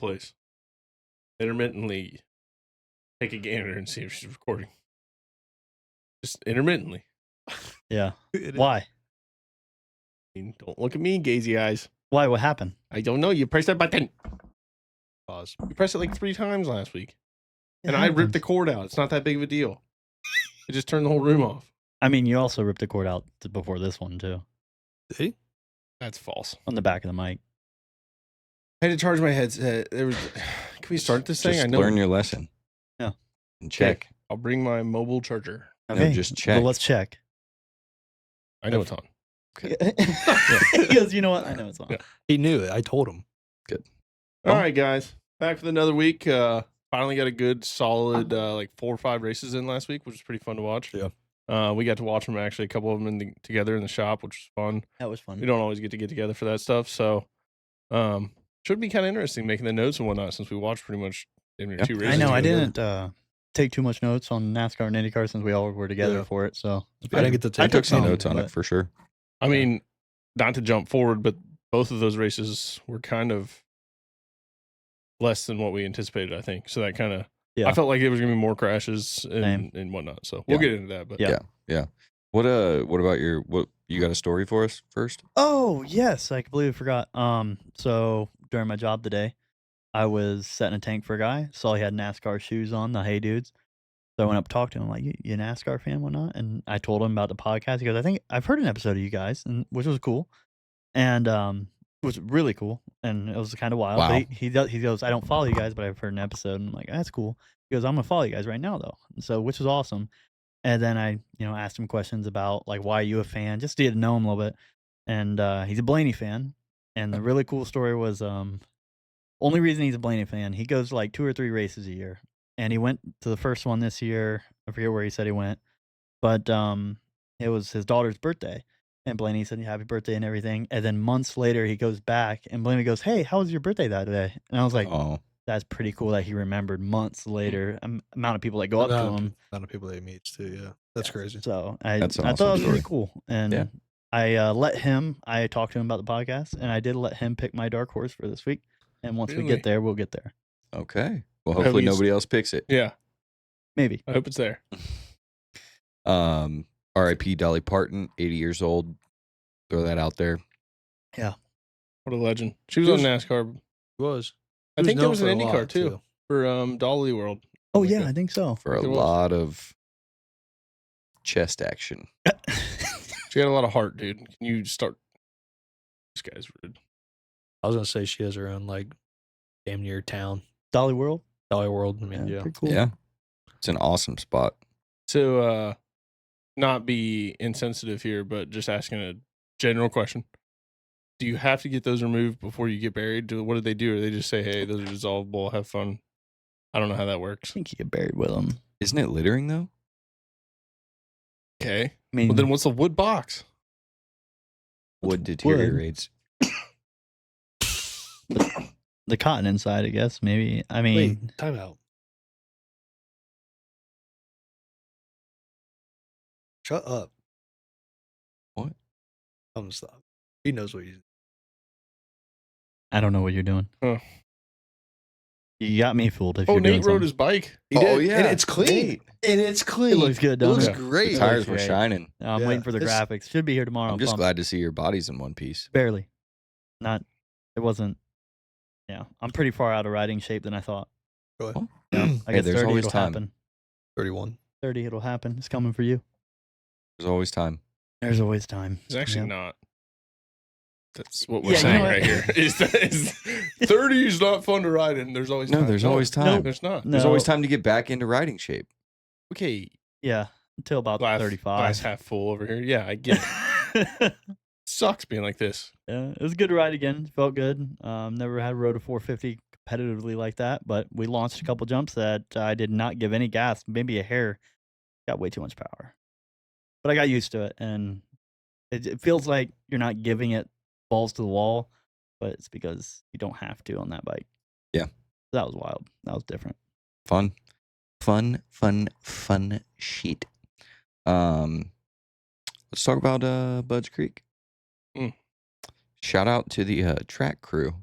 place. Intermittently take a gander and see if she's recording. Just intermittently. Yeah. Why? I mean, don't look at me, gazy eyes. Why? What happened? I don't know. You pressed that button. Pause. You pressed it like 3 times last week. It And I ripped happens. the cord out. It's not that big of a deal. I just turned the whole room off. I mean, you also ripped the cord out before this one too, See? That's false. on the back of the mic. I had to charge my headset. There was. Can we start this thing? Just I know. learn your lesson. Yeah. And check. I'll bring my mobile charger. Okay, just check. Well, let's check. I know it's on. He goes, you know what? I know it's on. Yeah. He knew it. I told him. All right, guys. Back for another week. Finally got a good, solid, like 4 or 5 races in last week, which was pretty fun to watch. Yeah. We got to watch them actually, a couple of them together in the shop, which was fun. That was fun. We don't always get together for that stuff, so should be kind of interesting making the notes and whatnot since we watched pretty much 2 races. I know. I together. didn't take too much notes on NASCAR and IndyCar since we all were together Yeah. for it. So I didn't get to take I took some some, notes on but- it for sure. I mean, not to jump forward, but both of those races were kind of less than what we anticipated, I think. So that kind of, Yeah. I felt like there was going to be more crashes Same. and whatnot. So we'll Yeah. get into that. But Yeah. What about what you got a story for us first? Oh yes, I completely forgot. So during my job today, I was setting a tank for a guy. Saw he had NASCAR shoes on, the Hey Dudes. So I went up to talk to him, like, you a NASCAR fan, whatnot? And I told him about the podcast. He goes, I think I've heard an episode of you guys, and which was cool, and it was really cool, and it was kind of wild. Wow. But he goes, I don't follow you guys, but I've heard an episode, and I'm like, that's cool. He goes, I'm gonna follow you guys right now though. And so which was awesome. And then I, asked him questions about like why are you a fan, just to get to know him a little bit. And he's a Blaney fan. And the really cool story was only reason he's a Blaney fan, he goes to like 2 or 3 races a year. And he went to the first one this year. I forget where he said he went. But it was his daughter's birthday. And Blaney said happy birthday and everything. And then months later he goes back and Blaney goes, hey, how was your birthday that day? And I was like, Oh, that's pretty cool that he remembered months later. Amount of people that go up to him. Amount of people that he meets too. Yeah. That's crazy. So That's an I thought it was awesome really story. cool. And Yeah. I talked to him about the podcast, and I did let him pick my dark horse for this week. And once we Really? get there, we'll get there. okay. Well, At hopefully least- nobody else picks it. yeah, Maybe. I hope it's there. R.I.P. Dolly Parton, 80 years old. Throw that out there. What a legend. She was She on was- NASCAR. He was. I think there known was an for a IndyCar lot, too for Dolly World. Oh, Like yeah, that. I think so. For a It was. lot of chest action. She had a lot of heart, dude. Can you start? This guy's rude. I was gonna say she has her own like damn near town, Dolly World? Dolly World. I mean, yeah. Pretty cool. Yeah. It's an awesome spot. So, not be insensitive here, but just asking a general question. Do you have to get those removed before you get buried? What do they do? Or they just say, hey, those are dissolvable, have fun? I don't know how that I works. think you get buried with them. Isn't it littering though? Okay. I mean, Well, then what's the wood box? Wood deteriorates. the cotton inside, I guess. Maybe. I mean, Wait, time out. Shut up. What? I'm gonna stop. He knows what he's. I don't know what you're doing. Huh. You got me fooled if Oh, you're doing Nate rode something. his bike. He Oh, did, yeah. and it's clean. Nate. And it's clean. It looks good, It doesn't looks it? great. The It tires looks were great. shining. I'm Yeah, waiting for the it's- graphics. Should be here tomorrow. I'm just pumped. glad to see your bodies in one piece. Barely. Not. It wasn't. Yeah, I'm pretty far out of riding shape than I thought. Go ahead. Yeah, I Hey, guess there's 30 always it'll time. happen. 31. 30 it'll happen. It's coming for you. There's always time. There's always time. It's actually Yeah. not. That's what we're Yeah, you saying know what? right here. Is 30 is not fun to ride in. There's always No, time. there's always time. There's not. No. There's always time to get back into riding shape. Okay. Yeah, until about Glass 35. half full over here. Yeah, I get it. Sucks being like this. Yeah, it was a good ride again. Felt good. Never had rode a 450 competitively like that, but we launched a couple jumps that I did not give any gas, maybe a hair. Got way too much power, but I got used to it, and it feels like you're not giving it balls to the wall, but it's because you don't have to on that bike. Yeah. That was wild. That was different. Fun sheet. Let's talk about Budds Creek. Mm. Shout out to the track crew.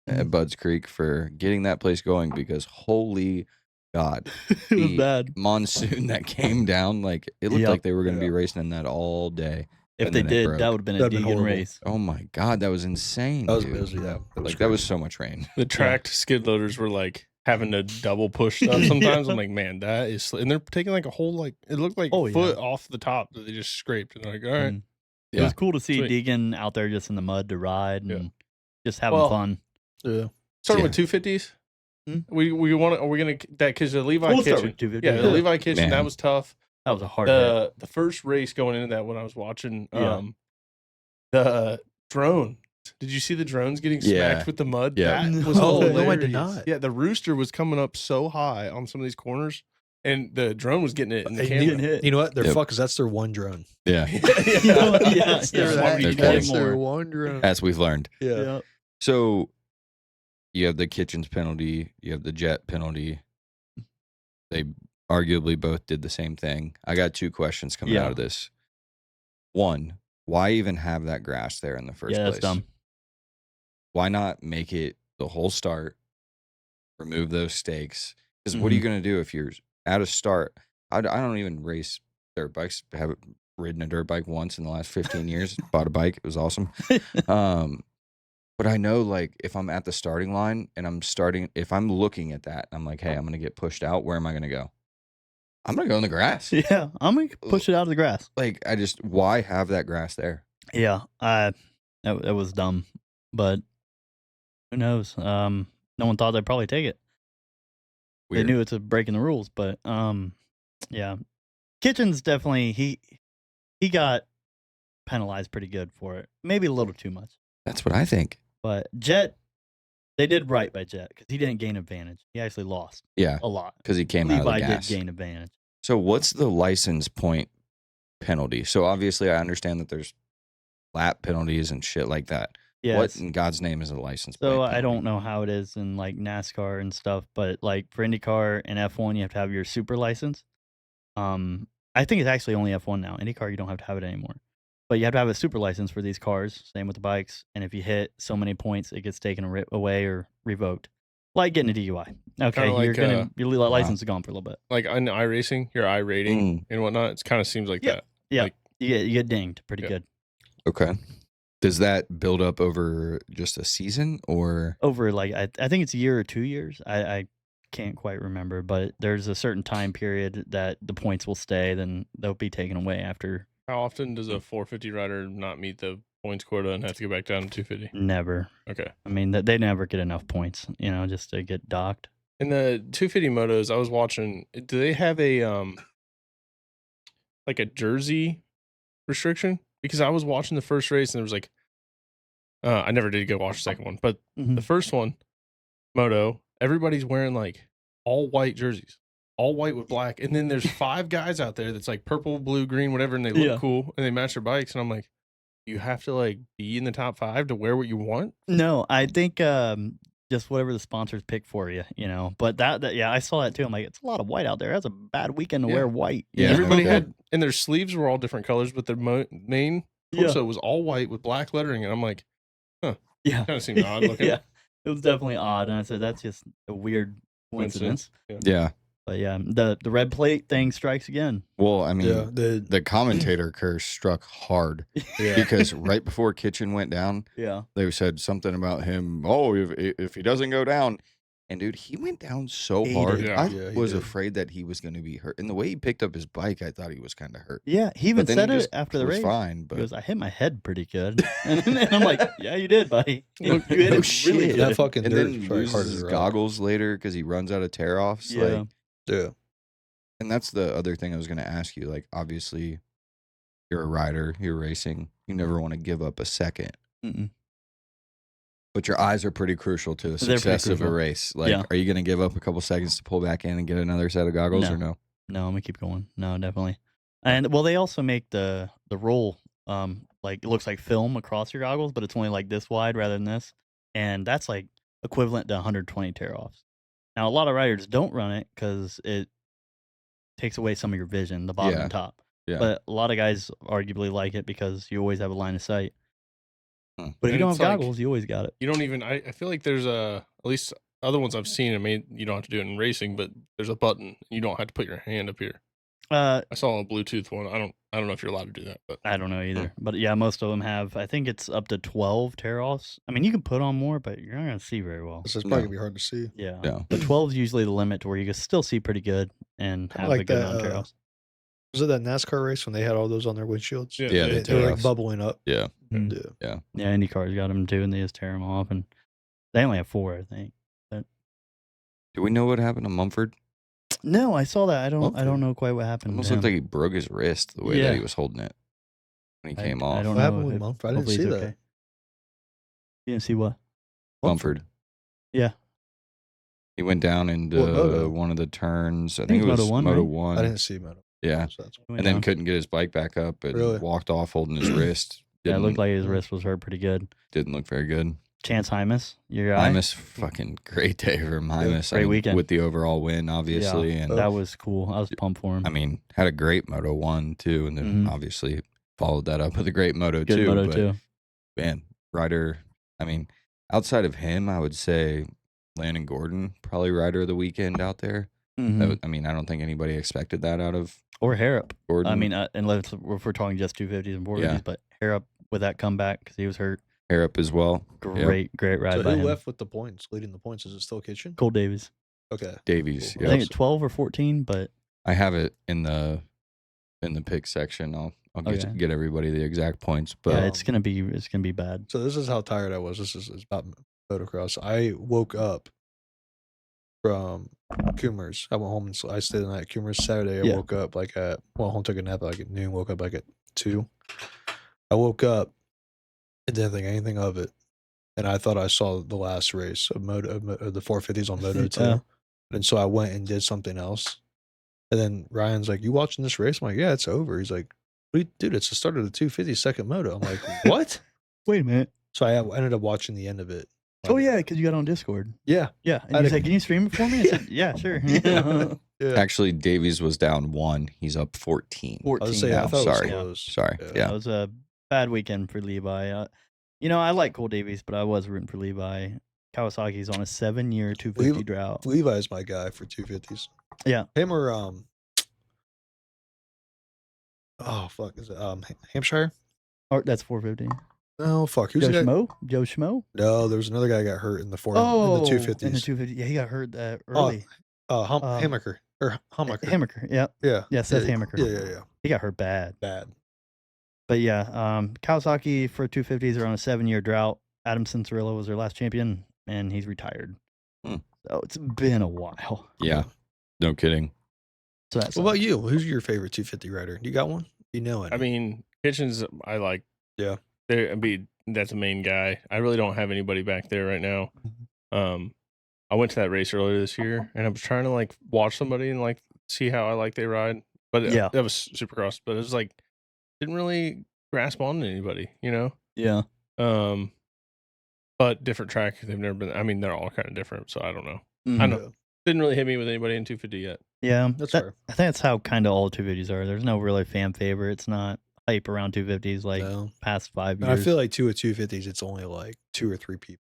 at Bud's Creek for getting that place going because holy God, it was the bad. monsoon that came down, like it looked Yep. like they were going to be racing in that all day. If and they then it did, broke. that would have been a That'd been Deegan horrible. race. Oh my God, that was insane. That was dude. busy. Yeah, that was Like that was crazy. so much rain. The tracked skid loaders were like having to double push stuff sometimes. I'm like, man, that is, and they're taking like a whole like it looked like Oh, yeah. foot off the top that they just scraped. And they're like, all right, Mm. It was cool to see Sweet. Deegan out there just in the mud to ride and Yeah. just having Well, fun. Yeah. starting Yeah. with 250s. Hmm? We want to, are we gonna that because the Levi We'll start Kitchen, with 250. yeah, the Levi Kitchen Man. that was tough. That was a hard hit. The first race going into that when I was watching, Yeah. the drone. Did you see the drones getting smacked Yeah. with the mud? Yeah. That was Oh, hilarious. no, I did not. Yeah, the rooster was coming up so high on some of these corners, and the drone was getting it in the Hey, camera. Getting hit. You know what? They're Yep. fuck's that's their one drone. Yeah, Yeah, That's yeah, their, why would you They're get kidding. more? one drone. as we've learned. Yeah. Yeah. So you have the Kitchens penalty, you have the Jet penalty. They arguably both did the same thing. I got two questions coming Yeah. out of this. One, why even have that grass there in the first Yeah, place? that's dumb. Why not make it the whole start? Remove those stakes. Because what are you Mm-hmm. going to do if you're at a start? I don't even race dirt bikes. Haven't ridden a dirt bike once in the last 15 years. Bought a bike. It was awesome. But I know, like, if I'm at the starting line and I'm starting, if I'm looking at that, and I'm like, hey, I'm going to get pushed out. Where am I going to go? I'm going to go in the grass. Yeah, I'm gonna push it out of the grass. Like, why have that grass there? Yeah, that was dumb, but who knows? No one thought they'd probably take it. Weird. They knew it's a breaking the rules, but yeah, Kitchens definitely he got penalized pretty good for it. Maybe a little too much, That's what I think. but Jet, they did right by Jet because he didn't gain advantage. He actually lost Yeah, a lot. because he came out of Levi the did gas. gain advantage. So what's the license point penalty? So obviously I understand that there's lap penalties and shit like that. Yeah, What in God's name is a license plate so I penalty? don't know how it is in like NASCAR and stuff, but like for IndyCar and F1, you have to have your super license. I think it's actually only F1 now. IndyCar, you don't have to have it anymore, but you have to have a super license for these cars. Same with the bikes, and if you hit so many points, it gets taken away or revoked, like getting a DUI. Okay, Kinda like, your license is gone for a little bit. Like on iRacing, your I rating and whatnot. It kind of seems like Yeah. that. Yeah, Like- you get dinged pretty Yeah. good Okay. Does that build up over just a season or? over like I think it's a year or 2 years. I can't quite remember, but there's a certain time period that the points will stay, then they'll be taken away after. How often does a 450 rider not meet the points quota and have to go back down to 250? Never. Okay. I mean, they never get enough points, just to get docked. In the 250 motos, I was watching. Do they have a like a jersey restriction? Because I was watching the first race and there was like, I never did go watch the second one, but Mhm. the first one, moto, everybody's wearing like all white jerseys, all white with black, and then there's 5 guys out there that's like purple, blue, green, whatever, and they look Yeah. cool and they match their bikes, and I'm like, you have to like be in the top 5 to wear what you want. No, I think just whatever the sponsors pick for you, But that yeah, I saw that too. I'm like, it's a lot of white out there. That's a bad weekend to Yeah. wear white. Yeah, Everybody okay. had, and their sleeves were all different colors, but their main torso was all white with black lettering, and I'm like, Yeah. kind of seemed odd looking. Yeah. It was definitely odd, and I said that's just a weird coincidence. Yeah. But yeah, the red plate thing strikes again. Well, I mean, Yeah. the commentator curse struck hard Yeah. because right before Kitchen went down, Yeah. they said something about him. Oh, if he doesn't go down, and dude, he went down so He hard. did. I Yeah, he was did. afraid that he was going to be hurt. And the way he picked up his bike, I thought he was kind of hurt. Yeah, he even But then said he it just after the was race. fine. He But goes, I hit my head pretty good. and I'm like, yeah, you did, buddy. You Look, hit no it really shit. good. That fucking and dirt then is probably hard loses as his a rock. goggles later because he runs out of tear offs. Yeah. Like, Yeah. and that's the other thing I was going to ask you. Like, obviously, you're a rider, you're racing. You never want to give up a second. Mm-mm. But your eyes are pretty crucial to the They're pretty success of a crucial. race. Like, Yeah. are you going to give up a couple seconds to pull back in and get another set of goggles or no? No, I'm gonna keep going. No, definitely. And well, they also make the roll like it looks like film across your goggles, but it's only like this wide rather than this, and that's like equivalent to 120 tear offs. Now, a lot of riders don't run it because it takes away some of your vision, the bottom Yeah. and top. Yeah. But a lot of guys arguably like it because you always have a line of sight. Hmm. But if you And don't have it's like- goggles, you always got it. You don't even. I feel like there's at least other ones I've seen. I mean, you don't have to do it in racing, but there's a button. You don't have to put your hand up here. I saw a Bluetooth one. I don't know if you're allowed to do that, but I don't know either. But yeah, most of them have. I think it's up to 12 tear-offs. I mean, you can put on more, but you're not going to see very well. This is probably No. gonna be hard to see. Yeah. Yeah. The 12 is usually the limit to where you can still see pretty good and Kinda have like a good that, amount of tear-offs. Was it that NASCAR race when they had all those on their windshields? Yeah, Yeah, they, the were like tear-offs. bubbling up. Yeah. Mm. Yeah. Yeah, IndyCar's got them too, and they just tear them off. And they only have 4, I think. Do we know what happened to Mumford? No, I saw that. I don't Mumford. know quite what happened. Almost to looked him. like he broke his wrist the way Yeah. that he was holding it when he came off. I don't What know. happened with if- Mumford? I didn't hopefully see he's that. okay. You didn't see what? Mumford. Yeah. He went down into What moto? one of the turns. I think think it it's was Moto 1, Moto right? 1. I didn't see Meadow. Yeah. So that's- He went And then down. couldn't get his bike back up and Really? walked off holding his wrist. Yeah, it Didn't, looked like his wrist was hurt pretty good. didn't look very good. Chance Hymas, your guy. Hymas, fucking great day for Hymas. Great weekend. With the overall win, obviously. And That was cool. I was pumped for him. I mean, had a great Moto 1 too. And then Mhm. obviously followed that up with a great Moto Good 2. Moto but too. man, rider, I mean, outside of him, I would say Landon Gordon, probably rider of the weekend out there. Mhm. I mean, I don't think anybody expected that out of Or Harrop. Gordon. I mean, unless if we're talking just 250s and 450s, Yeah. but Harrop with that comeback because he was hurt. Harrop as well. Great ride So by who him. left with the points? Leading the points? Is it still Kitchen? Cole Davies. Okay. Davies. Cool. I Yep. think it's 12 or 14, but I have it in the pick section. I'll Okay. get everybody the exact points. But yeah, it's gonna be bad. So this is how tired I was. This is about motocross. I woke up from Coomers. I went home and I stayed the night at Coomers. Saturday, I Yeah. woke up home, took a nap like at noon, woke up like at 2. I woke up and didn't think anything of it. And I thought I saw the last race of the 450s on Moto 2. Yeah. And so I went and did something else. And then Ryan's like, "You watching this race?" I'm like, "Yeah, it's over." He's like, "Dude, it's the start of the 250 second Moto." I'm like, "What?" Wait a minute. So I ended up watching the end of it. Oh yeah, because you got on Discord. Yeah. Yeah, and I he's had a- like, "Can you stream it for me?" I said, "Yeah, sure." Yeah. actually, Davies was down 1. He's up 14. 14. I was saying, now. I thought Sorry. it was close. Sorry. That Yeah. was a bad weekend for Levi. I like Cole Davies, but I was rooting for Levi. Kawasaki's on a 7-year 250 drought. Levi's my guy for 250s. Yeah. Him or oh fuck, is it Hampshire? Or that's 450. No, fuck. Who's Joe the guy? Schmo? Joe Schmo? No, there was another guy who got hurt in the in the In the 250s. 250. Yeah, he got hurt early. Hammaker or Hummaker. Hammaker. Yeah. Yeah. Yeah, Seth yeah, Hammaker. Yeah. He got hurt bad. Bad. But yeah, Kawasaki for 250s are on a 7-year drought. Adam Cincerillo was their last champion, and he's retired. Hmm. So it's been a while. Yeah. No kidding. So that's What about you? Who's your favorite 250 rider? You got one? You know it. I mean, Kitchens, I like. Yeah. That's a main guy. I really don't have anybody back there right now. I went to that race earlier this year, and I was trying to like watch somebody and like see how I like they ride. But Yeah. that was Supercross. But it was like didn't really grasp on to anybody, you know. Yeah. But different track. They've never been. I mean, they're all kind of different. So I don't know. Mhm. I know. Didn't really hit me with anybody in 250 yet. Yeah, That's that- fair. I think that's how kind of all 250s are. There's no really fan favorite. It's not hype around 250s like No. past 5 And years. I feel like 2 of 250s, it's only like 2 or 3 people.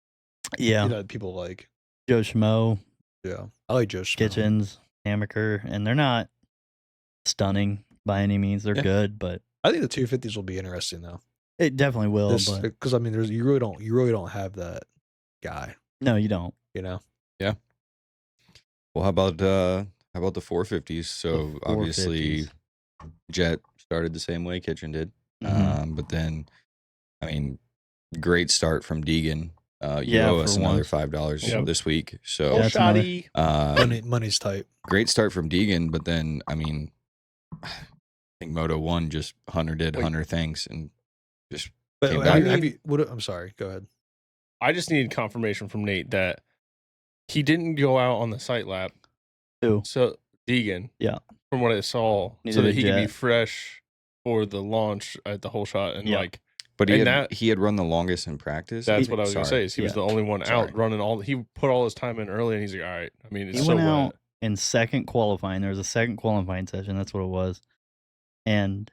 yeah, You know, people like. Joe Schmo, Yeah. I like Joe Schmo. Kitchens, Hammaker, and they're not stunning by any means. They're Yeah. good, but I think the 250s will be interesting though. it definitely will. But Because I mean, you really don't have that guy. no, you don't. You know. Well, how about the 450s? So obviously, 450s. Jet started the same way Kitchen did. Mhm. But then, I mean, great start from Deegan. You Yeah, owe for us another once. $5 Yep. this week. So Yeah, that's another- Money's tight. great start from Deegan, but then I mean, I think Moto 1 just Hunter did Wait. Hunter things and just But Came have back. you, I'm sorry. Go ahead. I just needed confirmation from Nate that he didn't go out on the sight lap. Who? So Deegan. Yeah. From what I saw, Neither so that did he could be Jet. fresh for the launch at the whole shot and Yeah. like but And that- he had run the longest in practice. that's what I was gonna say. Sorry. Is he was Yeah. the only one Sorry. out running all. He put all his time in early, and he's like, "All right." I mean, it's He so went wet. out in second qualifying. There was a second qualifying session. That's what it was. And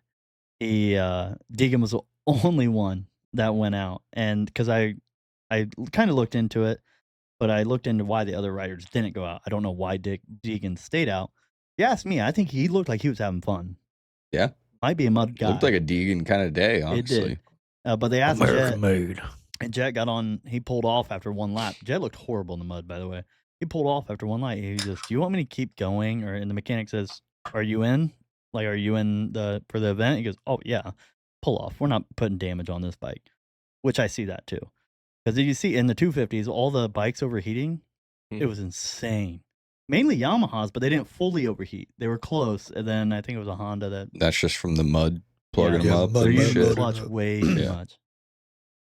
he Deegan was the only one that went out, and because I kind of looked into it, but I looked into why the other riders didn't go out. I don't know why Dick Deegan stayed out. If you ask me, I think he looked like he was having fun. Yeah. Might be a mud guy. Looked like a Deegan kind of day, It honestly. did. But they asked American Jet, made. and Jet got on. He pulled off after one lap. Jet looked horrible in the mud, by the way. He pulled off after one lap. He just, do you want me to keep going? Or and the mechanic says, are you in? Like, are you in for the event? He goes, oh yeah, pull off. We're not putting damage on this bike, which I see that too. Because if you see in the 250s, all the bikes overheating, it was insane. Mainly Yamahas, but they didn't fully overheat. They were close, and then I think it was a Honda that That's just from the mud plugging Yeah, them up. mud they're and mud using mud the shit. clutch mud. way too Yeah. much.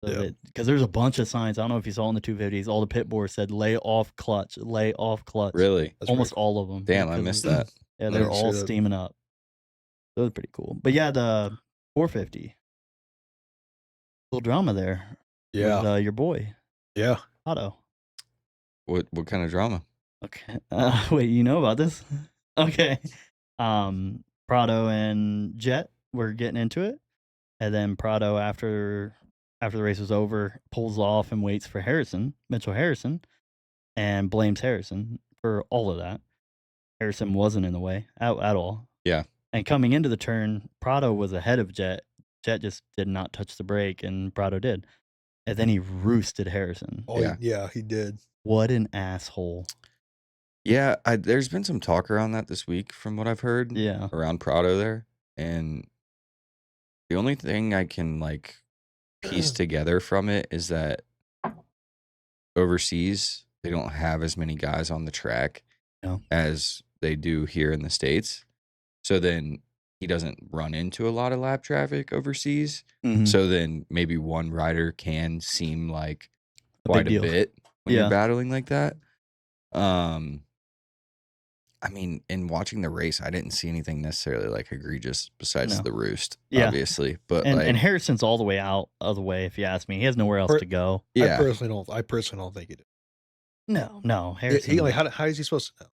Yeah. Because there's a bunch of signs. I don't know if you saw in the 250s, all the pit boards said lay off clutch, lay off clutch. Really? That's Almost pretty all of them. Damn, I because missed of- that. Yeah, I they're didn't see all that. steaming up. That was pretty cool. But yeah, the 450. Little drama there. Yeah. With, your boy, Yeah. Otto. What kind of drama? Okay. Wait, you know about this? Okay. Prado and Jet were getting into it, and then Prado, after the race was over, pulls off and waits for Mitchell Harrison, and blames Harrison for all of that. Harrison wasn't in the way at all. Yeah. And coming into the turn, Prado was ahead of Jet. Jet just did not touch the brake, and Prado did. And then he roosted Harrison. Oh, Yeah. yeah, he did. What an asshole. Yeah, there's been some talk around that this week from what I've heard Yeah. around Prado there. And the only thing I can like piece together from it is that overseas they don't have as many guys on the track No. as they do here in the States. So then he doesn't run into a lot of lap traffic overseas. Mhm. So then maybe one rider can seem like A big quite a deal. bit when Yeah. you're battling like that. I mean, in watching the race, I didn't see anything necessarily like egregious besides No. the roost, Yeah. obviously. But And, like, and Harrison's all the way out of the way, if you ask me. He has nowhere else Per- to go. yeah, I personally don't think he did. No, He, Harrison. like, how is he supposed to know?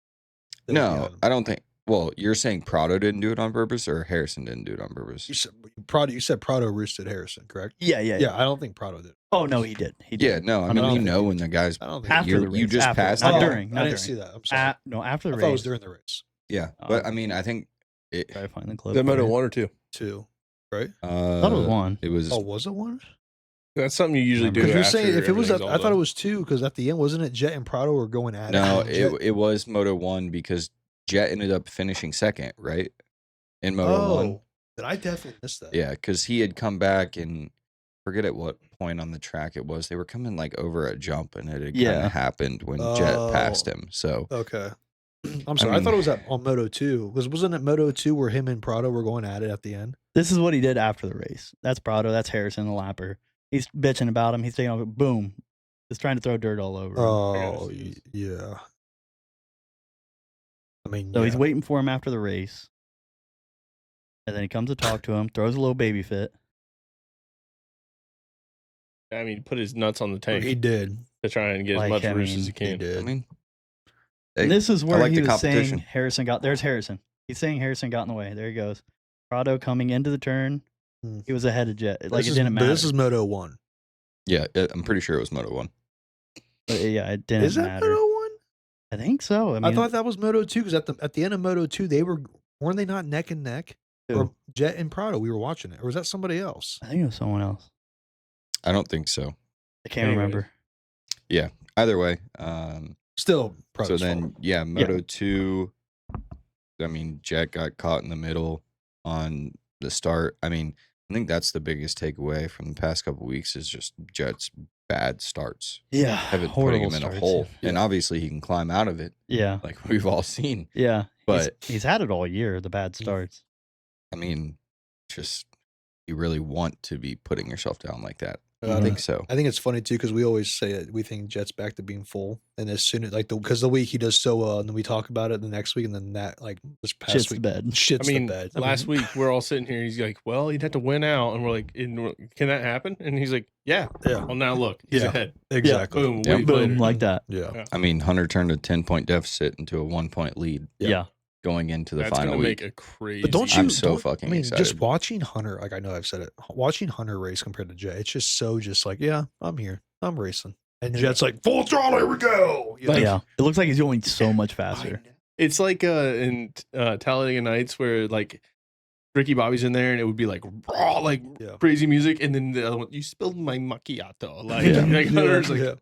that he no, had him? I don't think. Well, you're saying Prado didn't do it on purpose, or Harrison didn't do it on purpose? You said Prado roosted Harrison, correct? yeah. Yeah, I don't think Prado did. Oh, no, he did. He did. Yeah, no, I I mean, don't you think know he when the guys. I don't think After he the did. race. you just after, passed Not him? during. I Not didn't during. see that. I'm sorry. No, after I the thought it race. was during the race Yeah, Oh. but I mean, I think it. Try to find the Is clip. that for Moto you. 1 or 2? too, right? I thought it was one. It was. Oh, was it one? That's something you usually do. Because you're after saying if it was, everything's all I thought it done. was two. Because at the end, wasn't it Jet and Prado were going at No, it? and Jet- it was Moto 1 because Jet ended up finishing second, right? In Moto 1. Oh, then I definitely missed that. Yeah, because he had come back and forget at what point on the track it was. They were coming like over a jump, and it had kind Yeah. of happened when Jet passed Oh. him. So Okay. I'm sorry. I thought mean- it was on Moto 2. Wasn't it Moto 2 where him and Prado were going at it at the end? This is what he did after the race. That's Prado. That's Harrison, the lapper. He's bitching about him. He's taking off. Boom. Just trying to throw dirt all over him. Oh, see this. yeah. I mean, So yeah. he's waiting for him after the race. And then he comes to talk to him, throws a little baby fit. I mean, put his nuts on the tank He did. to try and get Like, as much I roost as mean, he He can. did. I mean, And hey, this is where like he the was saying competition. Harrison got. There's Harrison. He's saying Harrison got in the way. There he goes. Prado coming into the turn. Hmm. He was ahead of Jet. Like This it is- didn't but matter. This is Moto 1. yeah, I'm pretty sure it was Moto 1. But yeah, it didn't Is that matter. Moto 1? I think so. I I mean, thought that was Moto 2 because at the end of Moto 2, weren't they not neck and neck? Who? Or Jet and Prado, we were watching it. Or was that somebody else? I think it was someone else. I don't think so. I can't Anyways. remember. Either way, Still, so Prado's then fault. yeah, Moto 2. I mean, Jet got caught in the middle on the start. I mean, I think that's the biggest takeaway from the past couple weeks is just Jet's bad starts. Yeah, Have it putting horrible him in a starts. hole, Yeah. and obviously he can climb out of it, Yeah, like we've all seen. yeah. But he's had it all year. The bad starts. I mean, just you really want to be putting yourself down like that. I I don't think so. I think it's funny too because we always say that we think Jet's back to being full, and as soon as because the week he does so well, and then we talk about it the next week, and then that like this past Shits the week bed. shits I mean, the bed. last week we're all sitting here. He's like, "Well, he'd have to win out," and we're like, "Can that happen?" And he's like, "Yeah." Yeah, Well, now look, he's Yeah. ahead. exactly. Boom, Yeah. week Boom, later. like that. Yeah, I mean, Hunter turned a 10-point deficit into a 1-point lead Yeah. going into the That's final gonna week. make a crazy. But don't you? I'm so don't- fucking I mean, excited. just watching Hunter. Like I know I've said it. Watching Hunter race compared to Jet, it's just so just like, yeah, I'm here, I'm racing, and Yeah. Jet's like full throttle, here we go. You know? Like- Yeah, it looks like he's going so much I faster. know. It's like in Talladega Nights where like Ricky Bobby's in there and it would be like raw, like Yeah. crazy music, and then the other one, you spilled my macchiato. Like, Yeah. like Hunter's like,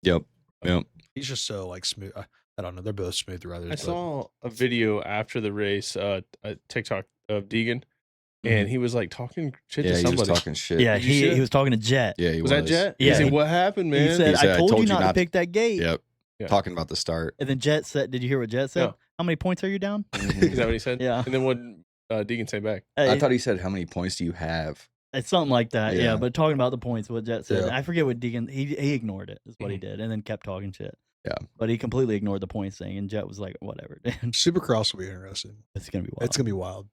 Yep. Yep. He's just so like smooth. I don't know. They're both smooth riders. I but- saw a video after the race, a TikTok of Deegan, and he was like talking shit Yeah, to he was somebody. talking shit. Yeah, Did you see he that? was talking to Jet. Yeah, he Was that Jet? Yeah, He said, he- "What happened, man?" He said, He said, "I told you not to pick that gate." Yep. Yeah. Talking about the start. And then Jet said, "Did you hear what Jet said? No. How many points are you down?" Is that what he said? Yeah. And then what Deegan say back? I thought he said, "How many points do you have?" It's something like that, yeah. Yeah. But talking about the points, what Jet said, Yeah. I forget what Deegan. He ignored it, is what he Mhm. did, and then kept talking shit. Yeah. But he completely ignored the points thing, and Jet was like, "Whatever, dude. Supercross will be interesting. It's gonna be wild." It's gonna be wild.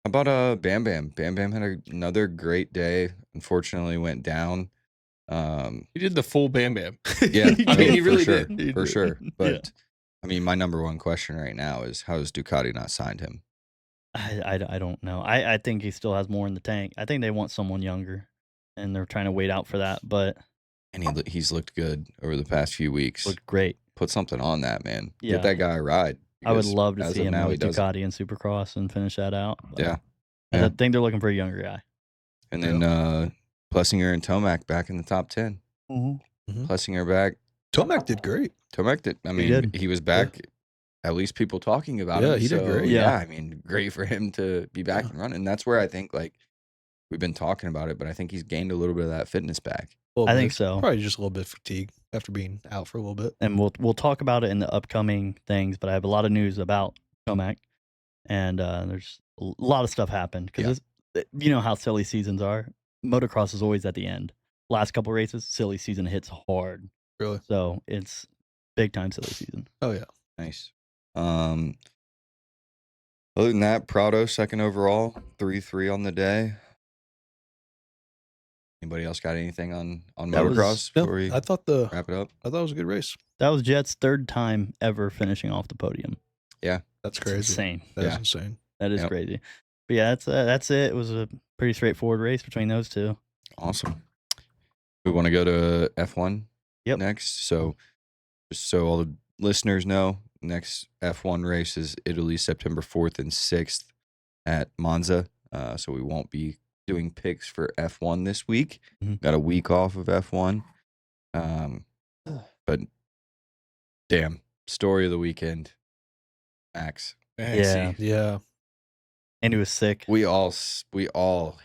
How about Bam Bam? Bam Bam had another great day. Unfortunately, went down. He did the full Bam Bam. Yeah, I mean, he for really sure, did. He for did. sure. Yeah. But I mean, my number one question right now is how has Ducati not signed him? I don't know. I think he still has more in the tank. I think they want someone younger, and they're trying to wait out for that. But And he's looked good over the past few weeks. looked great. Put something on that, man. Yeah. Get that guy a ride. I would because love to as see of him now, with he doesn't. Ducati and Supercross and finish that out. But Yeah. I Yeah. think they're looking for a younger guy. And then Plessinger and Tomac back in the top 10. Plessinger back. Tomac did great. Tomac did. I mean, did. he was back. At least people talking about Yeah, him. he did so, great. Yeah. I mean, great for him to be back Yeah. and running. That's where I think like we've been talking about it, but I think he's gained a little bit of that fitness back. A little I think bit. so. Probably just a little bit fatigued after being out for a little bit. And we'll talk about it in the upcoming things. But I have a lot of news about Tomac, and there's a lot of stuff happened because you know how silly seasons are. Motocross is always at the end. Last couple races, silly season hits hard. Really? So it's big time silly season. Oh yeah. Nice. Other than that, Prado second overall, 3-3 on the day. Anybody else got anything on That was- motocross No, before we I thought wrap it up? it was a good race. That was Jet's third time ever finishing off the podium. That's It's crazy. insane. That's Yeah. insane. That is Yep. crazy. But yeah, that's it. It was a pretty straightforward race between those two. Awesome. We want to go to F1 Yep. next. So just so all the listeners know, next F1 race is Italy, September 4th and 6th at Monza. So we won't be doing picks for F1 this week. Mhm. Got a week off of F1. But damn, story of the weekend, Max. Yeah. Yeah. And he was sick. We all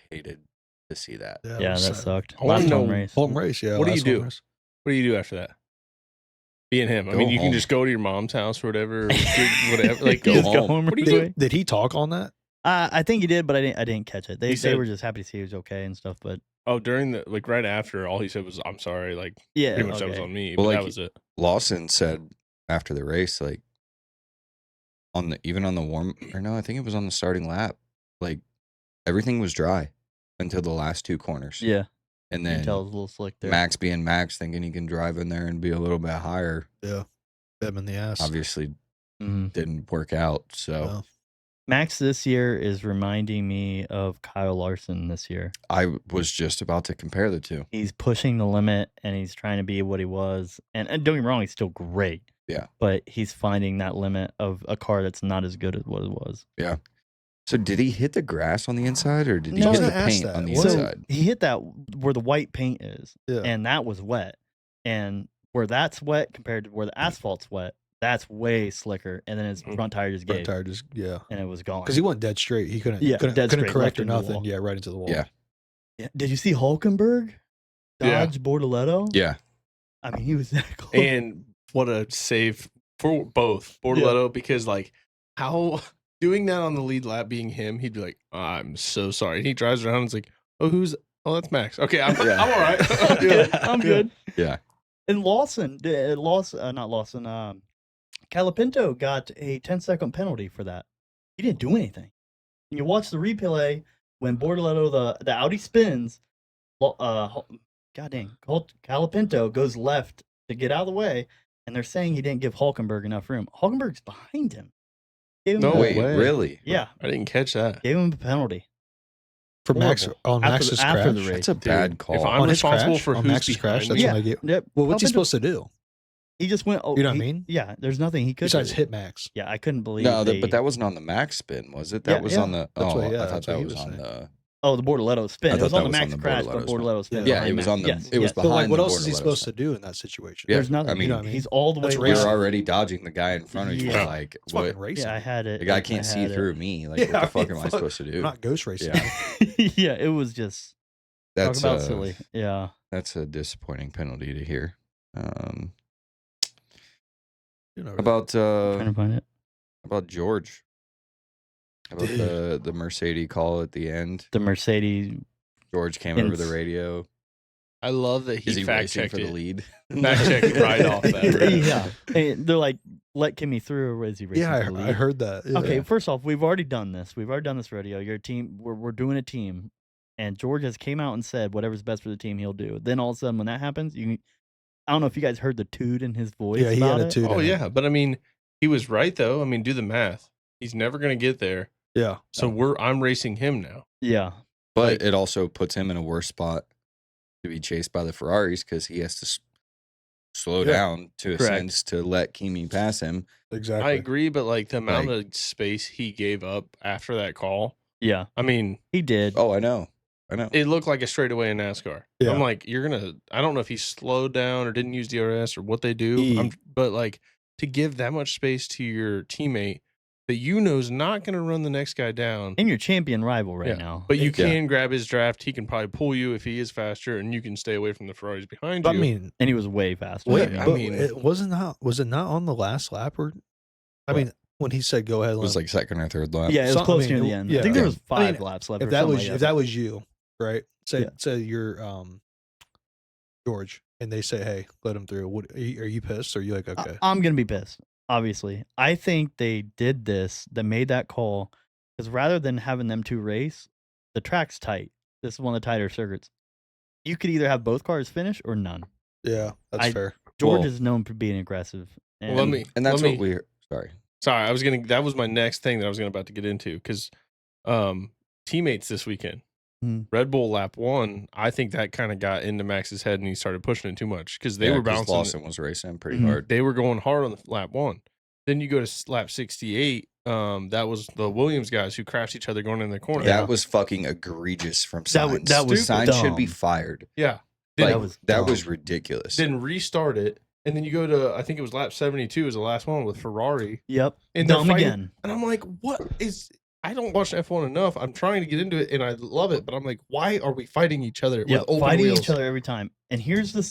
hated to see that. Yeah, Yeah, it was that sad. sucked. I wanna Last home know race. Home race. Yeah. What do you last home do? race. What do you do after that? Being him. I Go mean, you home. can just go to your mom's house or whatever, or do whatever. Like, You go just home. home What do you right do? away. Did he talk on that? I think he did, but I didn't catch it. They He said- were just happy to see he was okay and stuff. But Oh, during the like right after, all he said was, "I'm sorry." Like, yeah, pretty much that was okay. on me. Well, but like, that was it. Lawson said after the race, like even on the warm or no, I think it was on the starting lap, like everything was dry until the last two corners. Yeah, And you can then tell it was a little slick there. Max being Max, thinking he can drive in there and be a little bit higher, Yeah. Bit him in the ass. obviously Mhm. didn't work out. So No. Max this year is reminding me of Kyle Larson this year. I was just about to compare the two. He's pushing the limit and he's trying to be what he was. And don't get me wrong, he's still great. Yeah. But he's finding that limit of a car that's not as good as what it was. So did he hit the grass on the inside or did he No, hit I the asked paint that. on the What- So inside? he hit that where the white paint is, Yeah. and that was wet. And where that's wet compared to where the asphalt's wet, that's way slicker. And then his Mhm. front tire just Front gave, tire just and it was gone. because he went dead straight. He couldn't. Yeah, couldn't, dead couldn't straight, correct left or into the nothing. wall. Yeah, right into the wall. Yeah. Yeah. Did you see Hulkenberg Yeah. dodge Bortoletto? Yeah. I mean, he was that close. And what a save for both Bortoletto, because like how doing that on the lead lap, being him, he'd be like, "I'm so sorry." And he drives around and it's like, "Oh, that's Max. Okay, I'm all right. Yeah. I'm good. Yeah. And Lawson, not Lawson. Calapinto got a 10-second penalty for that. He didn't do anything. And you watch the replay when Bortoletto, the Audi spins. God dang, Calapinto goes left to get out of the way, and they're saying he didn't give Hulkenberg enough room. Hulkenberg's behind him. Gave him No a- Wait, way. really? Yeah, I didn't catch that. gave him a penalty. For Max Horrible. on After Max's the- after the crash. race. That's a Dude, bad call. If I'm On his responsible crash? for On who's Max's behind crash? me, That's Yeah, what I get. yep. Well, what's he Up into- supposed to do? He just went. Oh, You know what I he- mean? Yeah, there's nothing he could Besides do. hit Max. Yeah, I couldn't believe. No, they, but that wasn't on the Max spin, was it? That Yeah, was yeah. on the. That's Oh, what- yeah, I thought that's what that he was was on saying. the. Oh, the Bortoletto spin. I It was thought on that the was on Max the crash, but Bortoletto spin. Bortoletto spin. Yeah, Yeah, it behind was Max. on the. Yes, It was yes. But behind. like, what the else is he Bortoletto supposed to spin. do in that situation? Yeah, There's nothing. I mean, You know what I mean? He's all the way That's around. You're racing. already dodging the guy in front of you. Yeah. Like, It's what? fucking racing. Yeah, I had it. The guy I can't see had it. through me. Like, Yeah, what the I fuck mean, am I fuck. supposed to do? We're not ghost racing. Yeah. Yeah, it was just That's talk about silly. Yeah. That's a disappointing penalty to hear. You know, About Trying to find it. about George. About Dude. the Mercedes call at the end. The Mercedes. George came over the Ins- radio. I love that Is he he fact racing checked for the it. lead? Fact checked right off that. Yeah. Hey, they're like, let Kimmy through, or is he racing yeah, for the I lead? heard that. Yeah. Okay, first off, we've already done this. We've already done this rodeo. Your team, we're doing a team, and George has came out and said whatever's best for the team, he'll do. Then all of a sudden, when that happens, I don't know if you guys heard the toot in his voice. Yeah, he about had a it. toot. Oh in it. yeah, but I mean, he was right though. I mean, do the math. He's never gonna get there. Yeah. So I'm racing him now. Yeah, But Like- it also puts him in a worse spot to be chased by the Ferraris because he has to slow Yeah. down to a Correct. sense to let Kimi pass him. Exactly. I agree, but like the amount Like- of space he gave up after that call, yeah, I mean, he did. Oh, I know. it looked like a straightaway in NASCAR. Yeah. I'm like, I don't know if he slowed down or didn't use DRS or what they do. He- But like to give that much space to your teammate that you know is not going to run the next guy down. And your champion rival right Yeah, now. But you Yeah. can grab his draft. He can probably pull you if he is faster, and you can stay away from the Ferraris behind But I you. mean, And he was way faster. wait, I but mean- it wasn't not. Was it not on the last lap? Or, I What? mean, when he said go ahead, It was let him-" like second or third lap. yeah, it was Some- I close mean, near the it- end. yeah. I think there Yeah. was I 5 mean, laps left. if or that something was like if that was you, right? Say Yeah. say you're George, and they say, hey, let him through. What are you pissed? Or are you like, okay? I'm gonna be pissed. Obviously, I think they did this. That made that call because rather than having them two race, the track's tight. This is one of the tighter circuits. You could either have both cars finish or none. Yeah, that's I- fair. George Well- is known for being aggressive. Well, let and- me. And that's let what me- we're sorry. Sorry, I was gonna. That was my next thing that I was about to get into because teammates this weekend. Mhm. Red Bull lap 1, I think that kind of got into Max's head and he started pushing it too much because they Yeah, were 'cause bouncing. Lawson was racing pretty Mhm. hard. They were going hard on the lap 1. Then you go to lap 68. That was the Williams guys who crashed each other going in the corner. Yeah. That was fucking egregious from That wa- Sainz. that was Sainz should be dumb. fired. Yeah. Like, Then, was that was dumb. ridiculous. then restart it. And then you go to, I think it was lap 72 is the last one with Ferrari. Yep. And they're Dumb fighting- again. And I'm like, what is. I don't watch F1 enough. I'm trying to get into it and I love it. But I'm like, why are we fighting each other Yeah, with open fighting wheels? each other every time. And here's the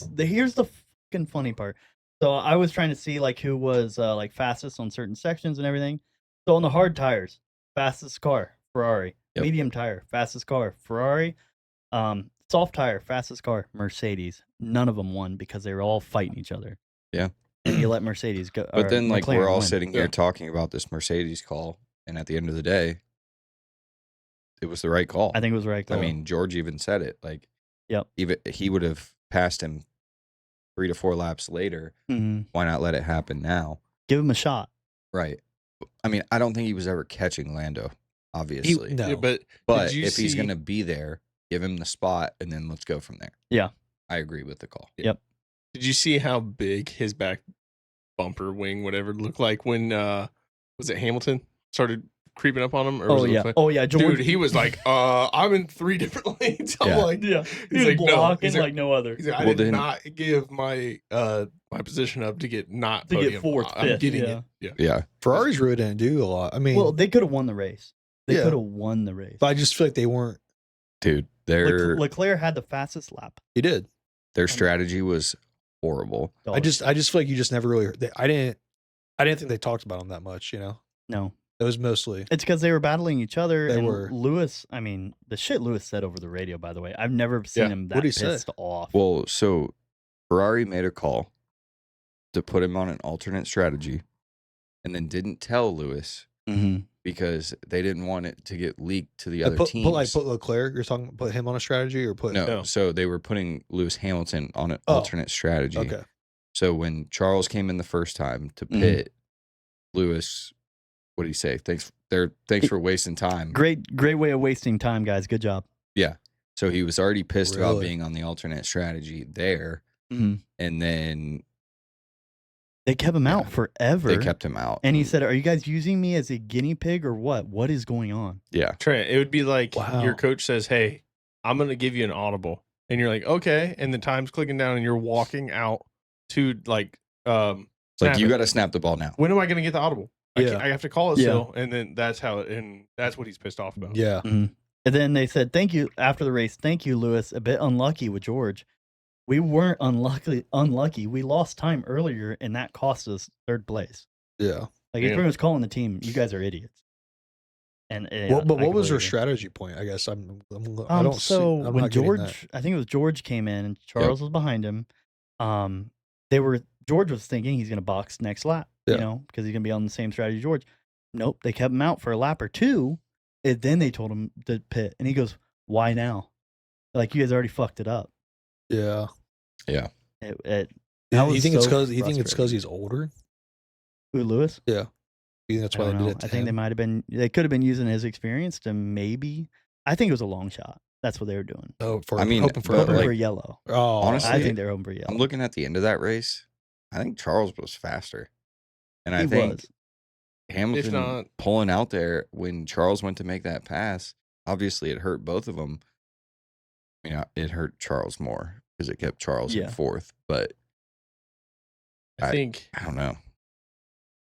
fucking funny part. So I was trying to see like who was like fastest on certain sections and everything. So on the hard tires, fastest car, Ferrari. Yep. Medium tire, fastest car, Ferrari. Soft tire, fastest car, Mercedes. None of them won because they were all fighting each other. Yeah. And you let Mercedes go. But or then, like, McLaren we're all win. sitting here Yeah. talking about this Mercedes call, and at the end of the day, it was the right call. I think it was right. I call. mean, George even said it. Like, Yep. even he would have passed him 3 to 4 laps later. Mhm. Why not let it happen now? Give him a shot. Right. I mean, I don't think he was ever catching Lando, obviously. no. Yeah, but But you if he's see- going to be there, give him the spot, and then let's go from there. Yeah. I agree with the call. did you see how big his back bumper wing, whatever, looked like when, was it Hamilton started creeping up on him? Or was Oh it yeah. Leclerc? Oh yeah. George. Dude, he was like, I'm in 3 different lanes. I'm Yeah. like, Yeah. He's He was like, no. blocking He's like- like no other. He's like, I Well, did then- not give my my position up to get not To get podium. fourth, I'm fifth, getting yeah. it. Yeah. Yeah. Ferraris really didn't do a lot. I mean, Well, they could have won the race. They Yeah. could have won the race. but I just feel like they weren't. Dude, their Leclerc had the fastest lap. He did. their strategy was horrible. I just feel like you just never really. I didn't think they talked about him that much. You know, no. it was mostly. It's because they were battling each other. They and were. Lewis. I mean, the shit Lewis said over the radio. By the way, I've never seen Yeah. him that What'd he say? pissed off. Well, so Ferrari made a call to put him on an alternate strategy and then didn't tell Lewis Mhm. because they didn't want it to get leaked to the Like, other teams. put Leclerc. You're talking put him on a strategy or put no, No. so they were putting Lewis Hamilton on an Oh. alternate strategy. Okay. So when Charles came in the first time to Mhm. pit, Lewis what did he say? Thanks for wasting time. Great way of wasting time, guys. Good job. Yeah. So he was already pissed about Really? being on the alternate strategy there, Mhm. and then They kept him out forever. they kept him out. and he said, "Are you guys using me as a guinea pig or what? What is going on?" Yeah. Trent, it would be like Wow. your coach says, "Hey, I'm going to give you an audible," and you're like, "Okay," and the time's clicking down, and you're walking out to like, It's like snap you it. got to snap the ball now. When am I going to get the audible? Yeah. I have to call it Yeah. still, and then that's what he's pissed off about. Yeah. And then they said, "Thank you." After the race, "Thank you, Lewis. A bit unlucky with George. We weren't unlucky. We lost time earlier, and that cost us third place." Yeah. Like he's Yeah. pretty much calling the team, "You guys are idiots." And Well, but I what was their completely agree. strategy point? I guess I don't see. So I'm when not getting that. George, I think it was George came in and Charles was behind him. George was thinking he's going to box next lap, Yeah. because he's going to be on the same strategy as George. Nope, they kept him out for a lap or two, and then they told him to pit, and he goes, "Why now? Like you guys already fucked it up." Yeah. That You was think it's so because because frustrating. he's older? Who, Lewis? You think that's I why they don't did know. it? To I think they him? might have been. They could have been using his experience to maybe. I think it was a long shot. That's what they were doing. Oh, for I mean, hoping for but, Hoping like, for yellow. oh, honestly, I think they're hoping for yellow. I'm looking at the end of that race. I think Charles was faster. And I He think was. Hamilton not- pulling out there when Charles went to make that pass, obviously it hurt both of them. It hurt Charles more because it kept Charles in Yeah. fourth. But I think I don't know.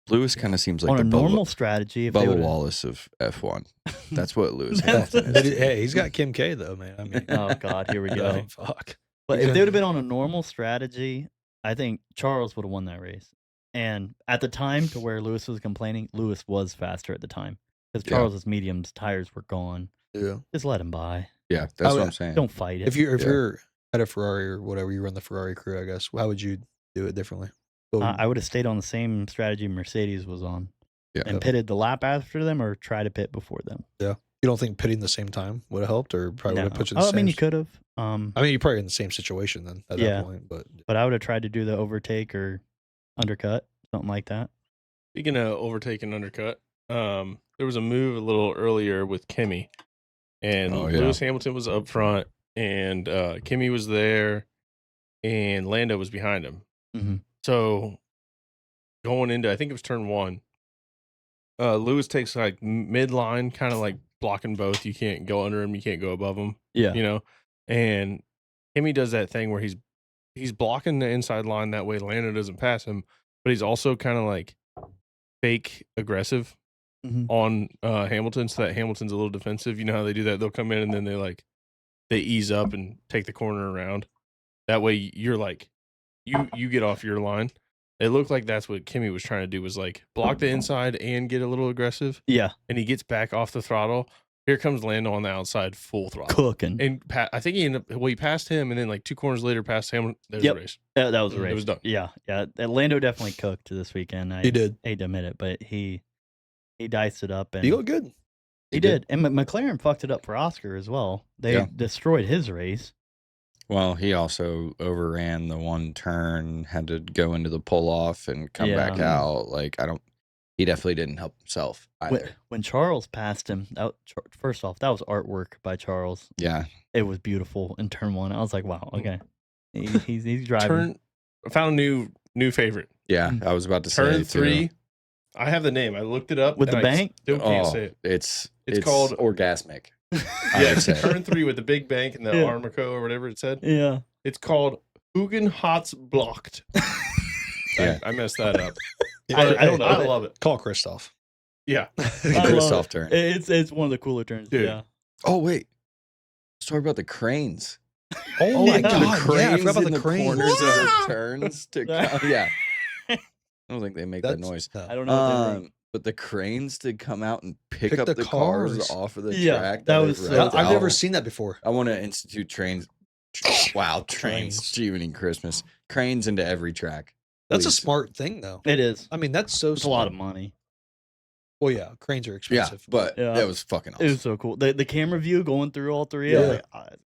Lewis kind of seems like On the a normal strategy, if they Bubba would've- Wallace of F1. That's what Lewis That's- Hamilton But is. hey, he's got Kim K though, man. I mean, Oh God, here we I go. mean, fuck. But He's if they would have gonna- been on a normal strategy, I think Charles would have won that race. And at the time, to where Lewis was complaining, Lewis was faster at the time because Yeah. Charles's mediums tires were gone. Yeah. Just let him by. Yeah, that's Oh, what I'm saying. Don't fight it. If you're Yeah. you're at a Ferrari or whatever, you run the Ferrari crew, I guess. How would you do it differently? What would- I would have stayed on the same strategy Mercedes was on Yeah. and pitted the lap after them or try to pit before them. you don't think pitting the same time would have helped, or probably would have put you in the I same? mean, you could have. I mean, you're probably in the same situation then at Yeah. that point. But But I would have tried to do the overtake or undercut, something like that. Speaking of overtake and undercut, there was a move a little earlier with Kimmy, and Oh, yeah. Lewis Hamilton was up front, and Kimmy was there, and Lando was behind him. Mhm. So going into, I think it was turn one, Lewis takes like midline, kind of like blocking both. You can't go under him, you can't go above him, Yeah. And Kimmy does that thing where he's blocking the inside line that way Lando doesn't pass him, but he's also kind of like fake aggressive Mhm. on Hamilton, so that Hamilton's a little defensive. You know how they do that? They'll come in and then they ease up and take the corner around. That way you're like you get off your line. It looked like that's what Kimmy was trying to do, was like block the inside and get a little aggressive, Yeah. and he gets back off the throttle. Here comes Lando on the outside, full throttle. Cooking. And I think he ended up, he passed him, and then like 2 corners later passed Hamilton. There's Yep. the race. That was a It race. was done. Yeah. Lando definitely cooked this weekend. I he did. hate to admit it, but he diced it up and He looked good. he did. And McLaren fucked it up for Oscar as well. They Yeah. destroyed his race. Well, he also overran the one turn, had to go into the pull off and come back Yeah. out. Like, he definitely didn't help himself either. When Charles passed him, first off, that was artwork by Charles. Yeah. It was beautiful in turn one. I was like, wow, okay. He's driving. I found a new favorite. Yeah. I was about to say. Turn too. 3. I have the name. I looked it up With the and I bank? Still can't Oh, say it. it's It's called- orgasmic. I Yeah, would say. turn 3 with the big bank and the Yeah. Armico or whatever it said. Yeah. It's called Hugenhotz blocked. Yeah. I messed that up. I don't know. I love it. Call Christoph. Yeah. I Christoph love turn. It's one of the cooler turns. Dude. Yeah. Oh wait, let's talk about the cranes. Oh my my God, god! the cranes Yeah, I forgot about in the cranes. corners of the turns to yeah. I don't think they make that That's- noise. I don't know. What they were. But the cranes to come out and pick Pick up the the cars cars. off of the Yeah, track. that they've was so rented I've never out. seen that before. I want to institute trains. Wow, trains. Trains. June Christmas. Cranes into every track. That's a Please. smart thing, though. It is. I mean, that's so It's a lot of smart. money. Well, yeah, cranes are Yeah, expensive. but Yeah. that was fucking It awesome. was so cool. The camera view going through all three. I was Yeah. like,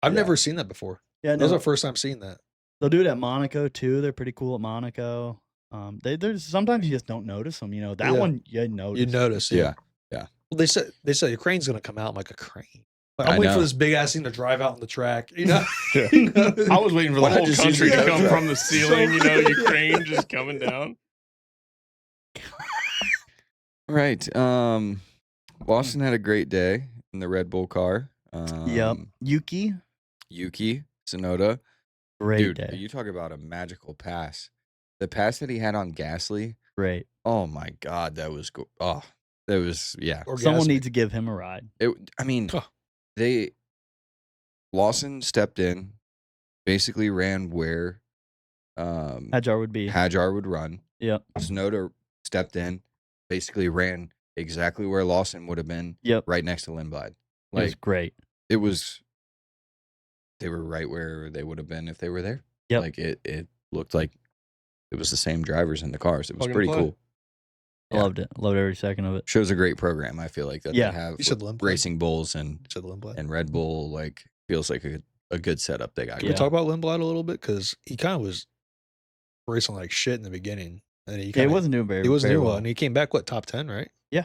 I've yeah. never seen that before. yeah, That was no, the first time seeing that. they'll do it at Monaco too. They're pretty cool at Monaco. There's sometimes you just don't notice them. You know that Yeah. one you notice. You notice, Yeah. Well, they said a crane's gonna come out. I'm like, a crane. Like, I I'm waiting for know. this big ass thing to drive out on the track. You know, Yeah. You know? I was waiting for the Why not whole just use country the to tow come truck? from the ceiling. You know, your crane just coming down. Right. Boston had a great day in the Red Bull car. Yep. Yuki, Yuki Tsunoda. great Dude, day. you talk about a magical pass. The pass that he had on Gasly. Great. Oh my God, that was that was yeah. Someone Orgasmic. needs to give him a ride. I mean, Huh. Lawson stepped in, basically ran where Hadjar would be. Hadjar would run. Yep. Tsunoda stepped in, basically ran exactly where Lawson would have been, Yep. right next to Lindblad. It was Like great. they were right where they would have been if they were there. Yep. Like it looked like it was the same drivers in the cars. It was Plug and pretty play. cool. Yeah. Loved it. Loved every second of it. Shows a great program. I feel like that Yeah. they have You said with Lindblad? Racing Bulls You said Lindblad. and Red Bull. Like feels like a good setup they got. Can we Yeah. talk about Lindblad a little bit? Because he kind of was racing like shit in the beginning, and he Yeah, kinda, he wasn't doing very. he wasn't very doing well, well. and he came back top 10, right? I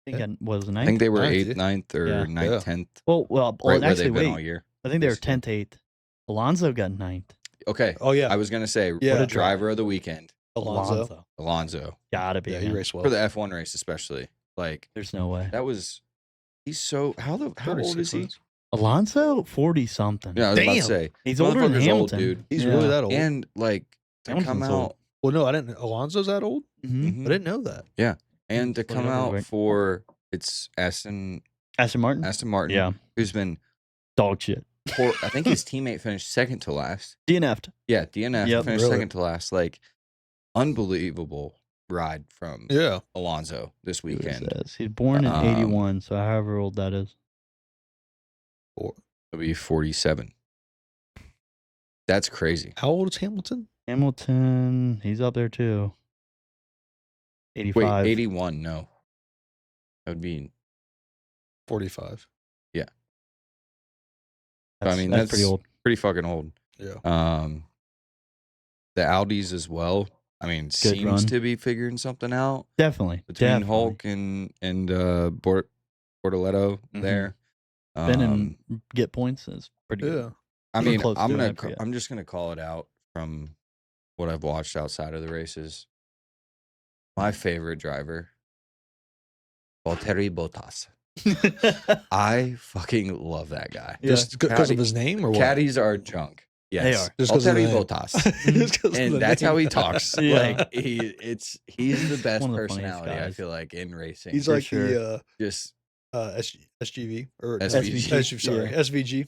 think it was I ninth. think they were Ninth, 8th, yeah. 9th, or Yeah. 9th, Yeah. 10th, well, right where actually, they've been all wait. year. I think they were this year. 10th, 8th. Alonso got 9th. Okay, Oh yeah, I was gonna say Yeah. driver of the weekend, Alonso. Alonso, Gotta be. Yeah, he him. raced well. for the F1 race especially. Like There's no way. that was he's so how old 36 is he? wins. Alonso, 40 something. Yeah, I was about to Damn. say He's older than motherfucker's old, Hamilton. dude. He's Yeah. really that old. and like to come Hamilton's old. out Well, no, I didn't. Alonso's that old? Mhm. mhm, I didn't know that. and to Look it come up real out quick. for it's Aston Aston Martin. Martin, Yeah. who's been Dog shit. poor. I think his teammate finished second to last. DNF'd. Yeah, DNF Yep. finished Really? second to last. Like unbelievable ride from Yeah, Alonso this See what it weekend. says. He's born in Um, 81, so however old that is. It'll be 47. That's crazy. how old is Hamilton? Hamilton, he's up there too. 85. Wait, 81? No, that would be. 45. That's, I mean, that's pretty that's- old. Pretty fucking old. Yeah. The Audis as well. I mean, seems run. to be figuring something out Definitely. between definitely. Hulk and Bortoletto Mhm. there. Ben and get points is pretty good. Yeah. I We're mean, close to it, I forget. I'm just gonna call it out from what I've watched outside of the races. My favorite driver, Valtteri Bottas. I fucking love that guy. Yeah. Just because Caddy- of his name or what? Caddies are junk. Yes, are. Just 'cause of the Valtteri name. Bottas. Just 'cause of And the that's how name. he talks. Yeah. Like he's the best One of the funniest personality. I guys. feel like in racing. He's For like sure. the just SGV or SVG. Sorry, Yeah. SVG.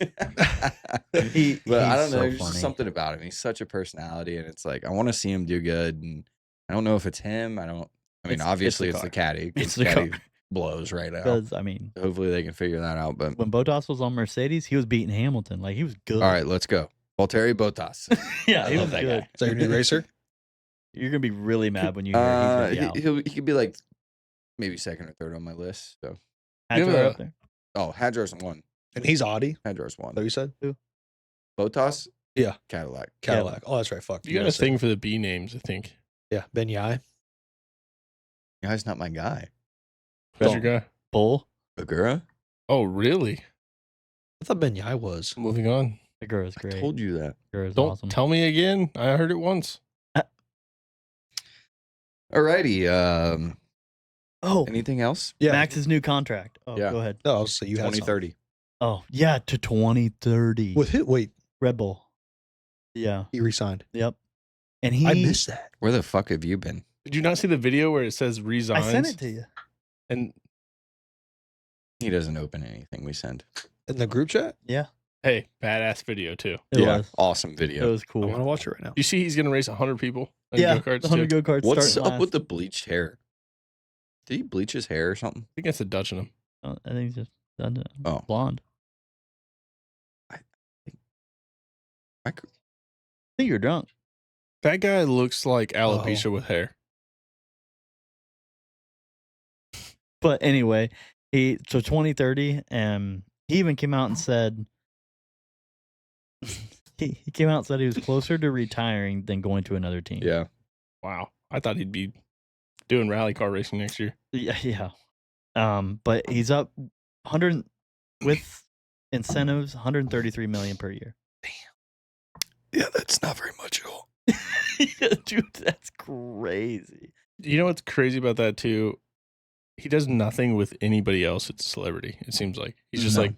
but I don't he's know. so There's just funny. something about him. He's such a personality, and it's like I want to see him do good. And I don't know if it's him. I mean, It's the obviously it's the car. caddy. 'cause It's the caddy car. blows right now. Because, I mean, Hopefully they can figure that out. But when Bottas was on Mercedes, he was beating Hamilton. Like, he was good. all right, let's go. Valtteri Bottas. yeah, I he love was that good. guy. Is that your new racer? You're going to be really mad when you hear he's going to be out. He could be like maybe second or third on my list. So Hadjar have a- up there. Hadjar's one. And he's Audi. Hadjar's one. So you said Bottas. Yeah. Cadillac. Cadillac. Oh, that's right. Fuck. You got a gotta say- thing for the B names, I think. Yeah, Ben Yai. Yeah, he's not my guy. Who's your guy? Bull. Agura. Oh, really? I thought Ben Yai was. Moving on. The girl is I great. told you that. The girl is Don't awesome. tell me again. I heard it once. Alrighty. Oh, Anything else? Yeah. Max's new contract. Oh, Yeah. go ahead. No, I'll say you had 2030. Oh, yeah, to 2030. With who? Wait, Red Bull. Yeah. he resigned. Yep. And he. I missed that. Where the fuck have you been? Did you not see the video where it says resigns? I sent it to you. And He doesn't open anything we send. In the group chat? Yeah. hey, badass video too. It was. Awesome It video. was I cool. want to watch it right now. You see, he's gonna race 100 people in Yeah. go-karts The too. 100 go karts. What's up with the bleached hair? Did he bleach his hair or something? I think that's the Dutch in him. I think he's just done it. Oh. Blonde. I I think you're drunk. That guy looks like Oh. alopecia with hair. But anyway, so 2030, he even came out and said he came out and said he was closer to retiring than going to another team. Yeah. Wow. I thought he'd be doing rally car racing next year. Yeah. But he's up 100 with incentives, 133 million per year. Yeah, that's not very much at all. Dude, that's crazy. You know what's crazy about that too? He does nothing with anybody else. It's a celebrity. It seems like he's just No. like,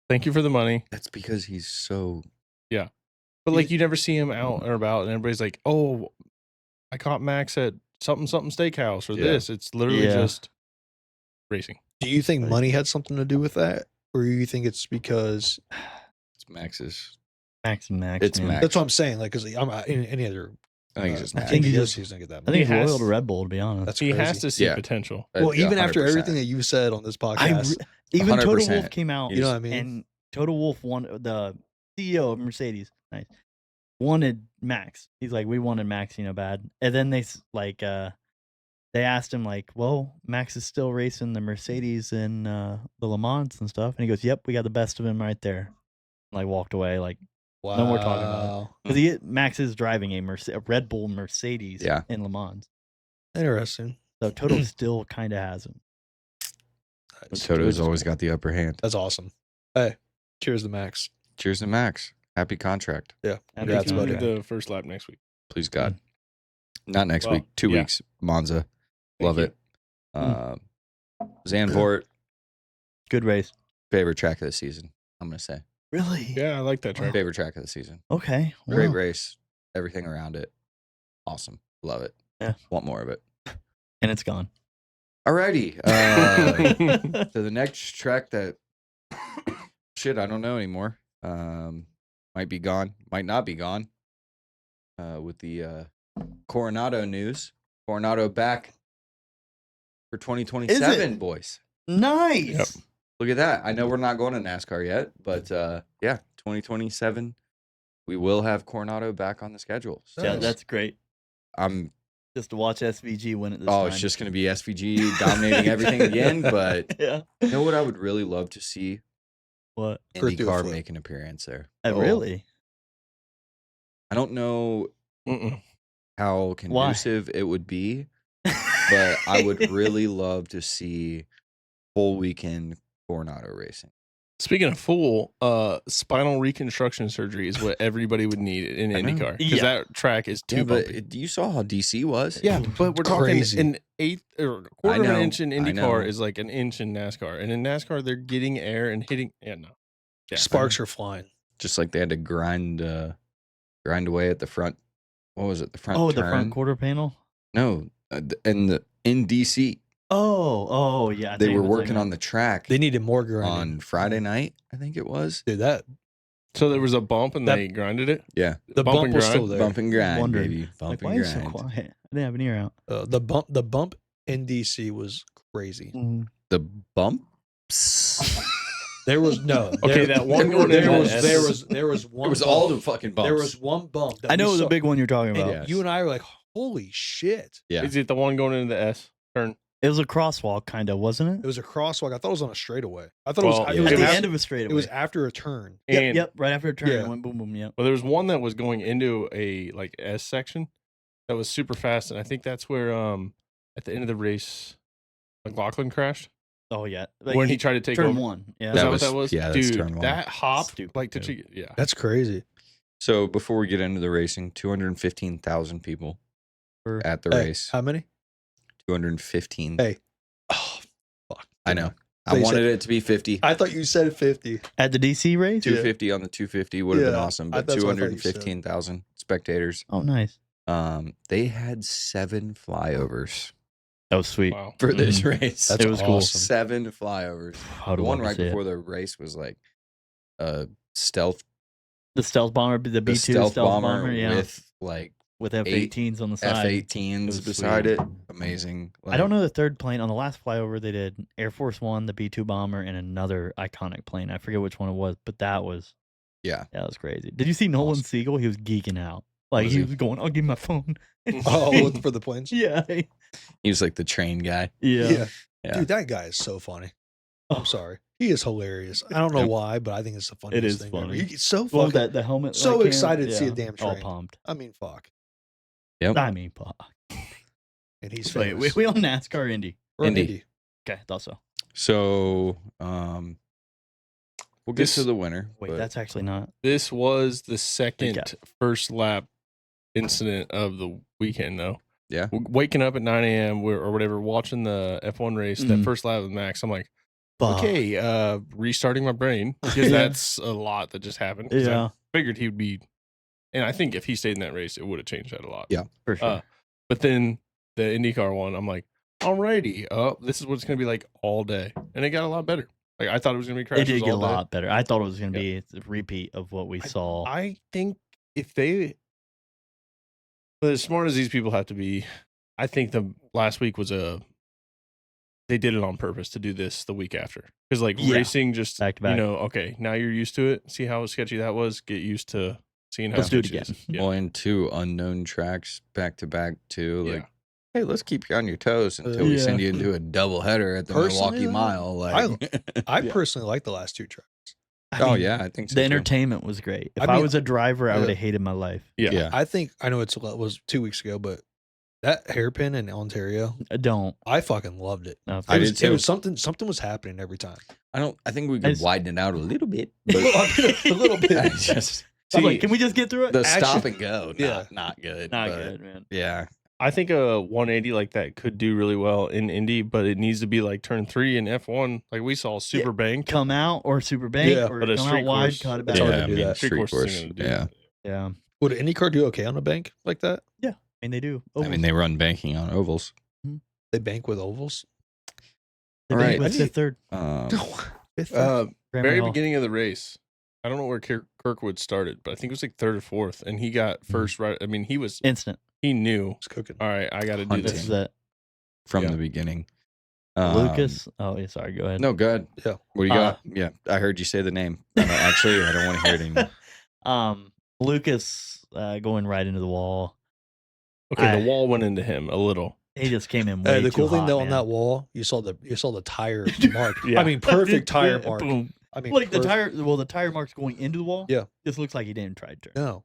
thank you for the money. That's because he's so. But like, you never see him out or about, and everybody's like, "Oh, I caught Max at something steakhouse or Yeah. this." It's literally Yeah. just racing. Do you think Right. money had something to do with that, or you think it's because It's Max's. Max and Max. It's man. Max. that's what I'm saying? Like, because I'm in any other. I think it's just I Max. think he he just- he's gonna get that I money. think he's He has loyal to to- Red Bull, to be honest. That's He crazy. has to see Yeah. potential. Well, even after 100%. everything that you said on this podcast, Even Total 100%. Wolf came out, you know what I mean? and Total Wolf the CEO of Mercedes, nice, wanted Max. He's like, we wanted Max, bad. And then they asked him like, well, Max is still racing the Mercedes in the Le Mans and stuff, and he goes, yep, we got the best of him right there. Like walked away, like wow. no more talking about because Max is driving a Red Bull Mercedes Yeah. in Le Mans, Interesting. so Toto still kind of has him. Nice. Toto's always got the upper hand. That's awesome. Hey, cheers to Max. Cheers to Max. Happy contract. Yeah, Happy congrats, He's gonna buddy. do the first lap next week. Please God. Not next Well, week. 2 yeah. weeks. Monza. Thank Love you. it. Zandvoort. Good race. Favorite track of the season. I'm gonna say Really? Yeah, I like that track. favorite track of the season. Okay. Great wow. race. Everything around it. Awesome. Love it. Yeah. Want more of it. And it's gone. Alrighty. So the next track that shit, I don't know anymore. Might be gone, might not be gone. With the Coronado news. Coronado back for 2027, boys. Nice. Yep. Look at that. I know we're not going to NASCAR yet, but yeah, 2027, we will have Coronado back on the schedule. So Yeah, that's great. I'm Just to watch SVG win it this oh, time. it's just gonna be SVG dominating everything again. But yeah. you know what I would really love to see? What? Kurt do a IndyCar flip. make an appearance there. Really? I don't know Mm-mm. how conducive it would be, but I would really love to see full weekend Coronado racing. Speaking of full, spinal reconstruction surgery is what everybody would need in I know. IndyCar because Yeah. that track is too Yeah, but bumpy. you saw how DC was. Yeah, but we're talking Crazy. an eighth or a quarter of know, an inch in I IndyCar know. is like an inch in NASCAR, and in NASCAR they're getting air and hitting. Yeah, no. Yeah, Sparks are flying. Just like they had to grind away at the front. What was it? The front. Oh, turn? the front quarter panel? No, in DC, Oh, yeah. I they think were it was working like on the track They needed more grinding. on Friday night. I think it was. Dude, that So there was a bump and That- they grinded it. Yeah, the Bump bump, and was grind? still there. bump and grind, Wondering. baby. Like, Bump why and is it so grind. quiet? I didn't have an ear out. The bump in DC was crazy. The bump. There was no. Okay, there, that one there, going there in was that there S. was there was one. It was bump. all the fucking bumps. There was one bump. That I know we it was saw, a big one you're talking and about. Yes. you and I were like, "Holy shit!" Yeah. Is it the one going into the S turn? It was a crosswalk, kind of, wasn't It it? was a crosswalk. I thought it was on a straightaway. I thought Well, it At was, it the was- end of a straightaway. it was after a turn. And Yep, right after a turn, Yeah. it went boom, boom, yep. well, there was one that was going into a like S section that was super fast, and I think that's where at the end of the race, McLaughlin crashed Oh, yeah. when he tried to take turn over. one. Yeah. Is That that was- what that was? yeah, that's dude, turn one. that hop Stupid, like to yeah. cheat. Yeah, That's crazy. So before we get into the racing, 215,000 people For- at the Hey, race. how many? 215. Hey. Oh, fuck. I know. So I you wanted said- it to be 50. I thought you said 50. At the DC race? 250 on the 250 would have been Yeah, awesome, but that's what I thought you said. 215,000 spectators. Oh, nice. They had 7 flyovers That was sweet. wow. for this Mhm. race. That's It was cool. awesome. 7 flyovers. I'd The one love to right see it. before the race was like a stealth, The stealth bomber, the the B2 stealth bomber yeah. with like with F-18s on the side. F-18s was beside sweet. it. Amazing. I don't know the third plane. On the last flyover, they did Air Force One, the B-2 bomber, and another iconic plane. I forget which one it was, but that was Yeah. crazy. Did you see Nolan Awesome. Siegel? He was geeking out. Like Was he he? was going, "I'll give you my phone." Oh, for the planes? yeah, He was like the train guy. yeah. Yeah. Dude, that guy is so funny. Oh. I'm sorry. He is hilarious. I don't know Yep. why, but I think it's the funniest is thing ever. funny. He's so Well, fucking. the helmet. so like, excited to see a yeah, damn All train. pumped. I mean, fuck. Yep. I mean, and he's wait, famous. we on NASCAR or Indy? We're on Indy. Okay, thought so. So we'll get to This- the winner. Wait, but that's actually not. This was the Recap. second first lap incident of the weekend, though. Yeah. Waking up at 9 a.m. or whatever, watching the F1 race, that Mhm. first lap with Max, I'm like, Fuck. okay, restarting my brain because Yeah. that's a lot that just happened. 'Cause Yeah, I figured he would be, and I think if he stayed in that race, it would have changed that a lot. Yeah. for sure. But then the IndyCar one, I'm like, alrighty, this is what it's gonna be like all day, and it got a lot better. Like I thought it was gonna be It crashes did get a all day. lot better. I thought it was going to be a repeat of what we saw. I think if they, but as smart as these people have to be, I think the last week was they did it on purpose to do this the week after. Because like Yeah. racing just, Back to back. okay, now you're used to it. See how sketchy that was. Get used to seeing how Let's do it sketchy is. again. Yeah. Well, and 2 unknown tracks back to back too. Yeah. Like, hey, let's keep you on your toes until we send you into a double header at the Personally, Milwaukee though, Mile. Like, I Yeah. personally like the last 2 tracks. I oh mean, yeah, I think so. the too. entertainment was great. If I I, mean, was a driver, I yeah. would have hated my life. Yeah. I think I know it was 2 weeks ago, but that hairpin in Ontario, I don't. I fucking loved it. No, I It was, did too. It was something was happening every time. I think we I could just- widen it out a little bit. A But little bit. I just I'm See, like, can we just get through it? the Actually- stop and go, Yeah. not good. Not but good, man. Yeah, I think a 180 like that could do really well in Indy, but it needs to be like turn 3 in F1. Like we saw Super Bank. Come out or super bank Yeah. or But a come out street wide, course- cut it It's back. hard yeah. to I do mean, that. Street street course course. isn't gonna do Yeah, that. Yeah, Would IndyCar do okay on a bank like that? I mean they do. I mean they run banking on ovals. They bank with ovals. They All bank right. with I Fifth Third. Fifth Very Hall. beginning of the race. I don't know where Kirkwood started, but I think it was like 3rd or 4th, and he got first right. I mean, Instant. he knew. was cooking. All right, I got to do Hunting. This this. is it. from Yeah. the beginning. Lucas. Oh yeah, sorry. Go ahead. No, good. Yeah. What do you got? Yeah, I heard you say the name. Actually, I don't want to hear it anymore. Lucas going right into the wall. Okay, I- the wall went into him a little. He just came in way The too cool thing hot, though on man. that wall, you saw the tire mark. Yeah. I mean, perfect tire Yeah, mark. boom. I mean, Like the perfect- tire. Well, the tire mark's going into the wall. Yeah. Just looks like he didn't try to turn. No.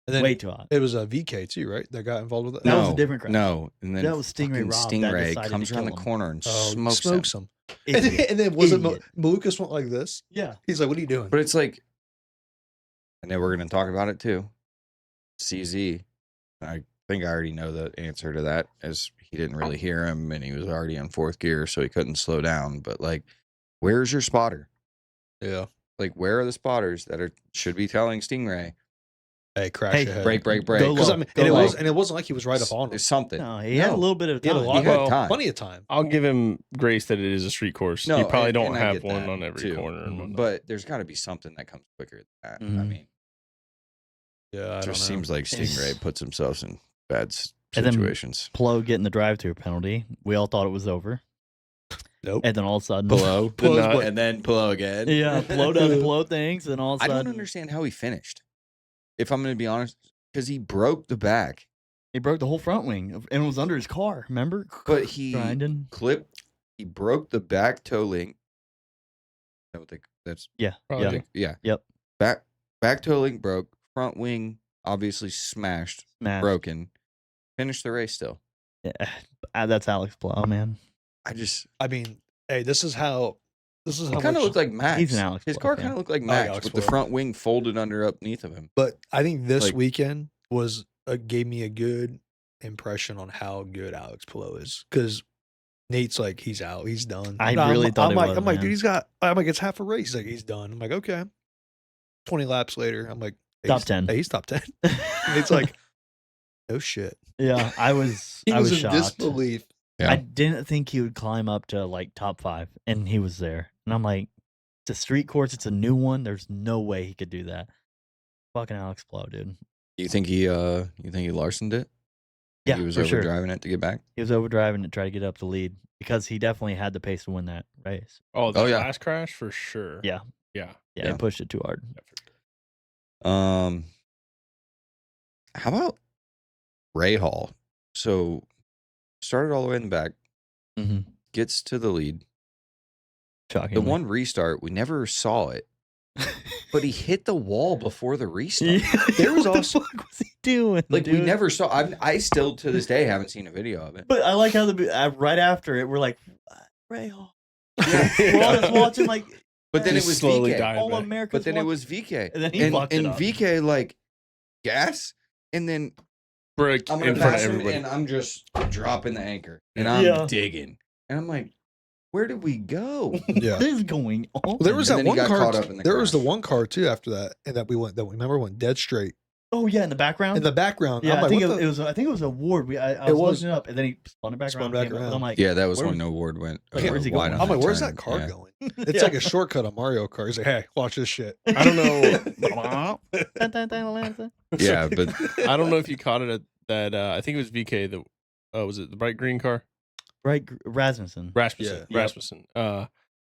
And then Way too hot. it was a VK too, right? That got involved with it. That no, was a different crash. No, and then That was Stingray fucking Rob that Stingray decided comes to around the kill him. corner and Oh, smokes him. him. And then, Idiot. and then was Idiot. it Lucas went like this? Yeah. He's like, "What are you doing?" But it's like, and then we're going to talk about it too. CZ, I think I already know the answer to that, as he didn't really hear him and he was already in 4th gear, so he couldn't slow down. But like, where's your spotter? Yeah. Like, where are the spotters that should be telling Stingray, Hey, crash Hey, ahead. break, break, break? Go Because low. I mean, Go and it low. wasn't like he was right up on him. It's something. No, he had a No. little bit of He had time. a lot. He had Well, time. Plenty of time. I'll give him grace that it is a street course. No, you probably and- don't and I have get one that, on every too. corner. And whatnot. But there's got to be something that comes quicker than that. I Mhm. mean, Yeah, I it don't just know. seems like It's- Stingray puts himself in bad And then- situations. Plo getting the drive-through penalty. We all thought it was over, Nope. and then all of a sudden, Below, Did not- and then Pillow again. yeah, Plo does Plo things, and all of a I sudden, don't understand how he finished. If I'm going to be honest, because he broke the back, he broke the whole front wing, and it was under his car. Remember? but he Grinding. he broke the back toe link. I don't think that's Yeah, Probably. yeah, yeah. Yep. Back toe link broke. Front wing obviously smashed, smash. broken. Finished the race still. Yeah. That's Alex Plo, man. I just I mean, hey, this is how it kind of much- looked like Max. He's an Alex His Plo car fan. kind of looked like Max Alex with the Plo. front wing folded underneath of him. But I think this Like- weekend was gave me a good impression on how good Alex Pillow is, because Nate's like, he's out, he's done. I And really thought I'm he like, was, I'm like, man. dude, I'm like, it's half a race. He's like, he's done. I'm like, okay. 20 laps later, I'm like, hey, Top he's- 10. Hey, he's top 10. Nate's like, no shit. yeah, I was He I was was in shocked. disbelief. Yeah. I didn't think he would climb up to like top 5, and he was there. And I'm like, it's a street course, it's a new one. There's no way he could do that. Fucking Alex Plo, dude. You think he larcened it? Yeah, He was for sure. overdriving it to get back? He was overdriving to try to get up the lead because he definitely had the pace to win that race. Oh, the Oh, yeah. last crash for sure. Yeah. Yeah. Yeah, Yeah. he pushed it too hard. How about Ray Hall? So started all the way in the back, Mm-hmm. gets to the lead. Shocking. The one restart, we never saw it. but he hit the wall before the restart. Yeah, There was what also- the fuck was he doing? Like we dude? never saw. I still to this day haven't seen a video of it. But I like how right after it, we're like, Ray Hall. Yeah. We're all just watching like. But then Just it was slowly VK. died all back. America's But then it watching. was VK. And then he fucked it and up. VK like gas, and then Break I'm in gonna front of pass him, everybody. and I'm just dropping the anchor, and I'm Yeah. digging, and I'm like, where did we go? Yeah. What is going on? Well, there was And that then he one got car. caught up in the There was the crash. one car too after that, and that we remember went dead straight Oh yeah, in the background. in the background. yeah, I'm I like, think what it was. I think it was a Ward. I It was was. looking it up, and then he spun it back Spun around. back came up, around. I'm like, Yeah, that was where when Award went. Like, where's he going? wide on I'm like, where's turn. that car Yeah. going? It's Yeah. like a shortcut on Mario Kart. He's like, hey, watch this shit. I don't know. Yeah, but I don't know if you caught it at that. I think it was VK. Was it the bright green car? Right, Rasmussen. Rasmussen. Yeah. Rasmussen.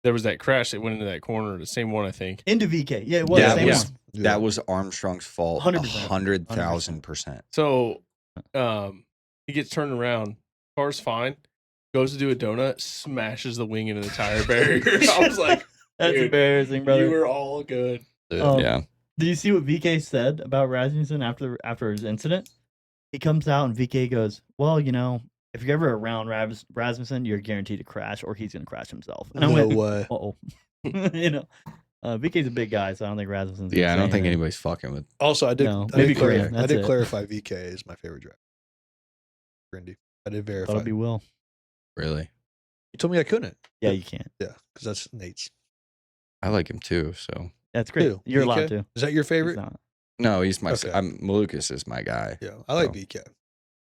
There was that crash that went into that corner. The same one, I think. Into VK. Yeah, it was. that same was one. that was Armstrong's fault. 100%. 100,000%. So, he gets turned around. Car's fine. Goes to do a donut. Smashes the wing into the tire barrier. I was like, That's dude, embarrassing, brother. you were all good. Yeah. Did you see what VK said about Rasmussen after his incident? He comes out and VK goes, "Well, you know, if you're ever around Rasmussen, you're guaranteed to crash, or he's gonna crash himself." And I No went, way. "Uh-oh." You know, VK's a big guy, so I don't think Rasmussen's. gonna Yeah, I say don't think anything. anybody's fucking with. Also, I did. No, I maybe did, clarify, Korean, I that's did it. clarify VK is my favorite driver. Grindy. I did verify. That'll be Will. Really. You told me I couldn't. Yeah, you can't. Yeah, because that's Nate's. I like him too. So That's great. Who? You're allowed VK? to. Is that your He's favorite? not. no, he's my. Okay. Malukas is my guy. Yeah, I like Oh. VK.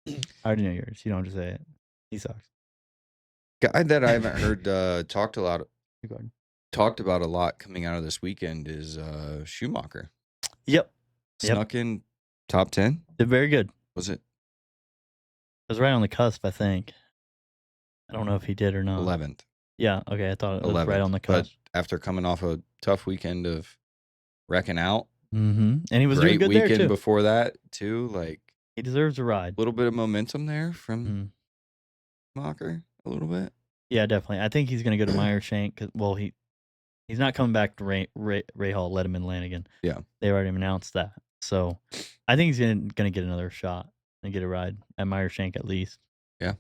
I already know yours. You don't have to say it. He sucks. Guy that I haven't heard talked about a lot coming out of this weekend is Schumacher. Yep. Yep. Snuck in top 10. Did very good. Was it It was right on the cusp, I think. I don't know if he did or not. 11th? Yeah, okay. I thought it was right 11th. on the But cusp. after coming off a tough weekend of wrecking out, Mm-hmm. And he was great doing good there weekend too. before that too. Like He deserves a ride. a little bit of momentum there from Mhm. Schumacher. A little bit. Yeah, definitely. I think he's going to go to Meyershank. He's not coming back to Ray Hall, Letterman, Lanigan. Yeah. They already announced that. So I think he's going to get another shot and get a ride at Meyershank at least. Yeah.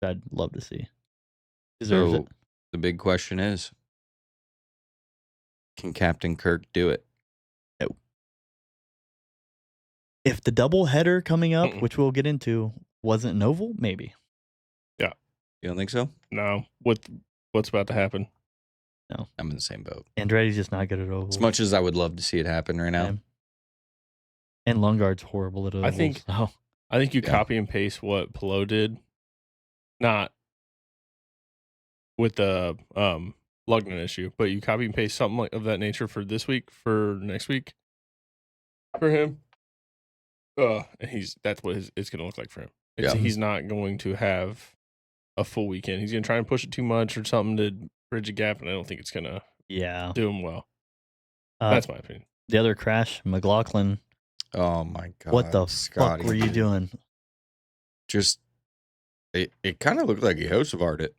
I'd love to see. Deserves So it. the big question is, can Captain Kirk do it? If the double header coming up, Mm-mm. which we'll get into, wasn't an oval, maybe. You don't think so? No, what's about to happen? I'm in the same boat. Andretti's just not good at ovals. As much as I would love to see it happen right now. Yeah. And Lundgaard's horrible at ovals. I think- so. I think you Yeah. copy and paste what Pelot did, not with the Lugnan issue, but you copy and paste something like of that nature for this week, for next week, for him. And that's what it's going to look like for him. Yeah. He's not going to have a full weekend. He's going to try and push it too much or something to bridge a gap, and I don't think it's going to Yeah. do him well. Uh, That's my opinion. the other crash, McLaughlin. Oh my god! What the Scotty, fuck were you doing? Just it kind of looked like he Hocevar'd it.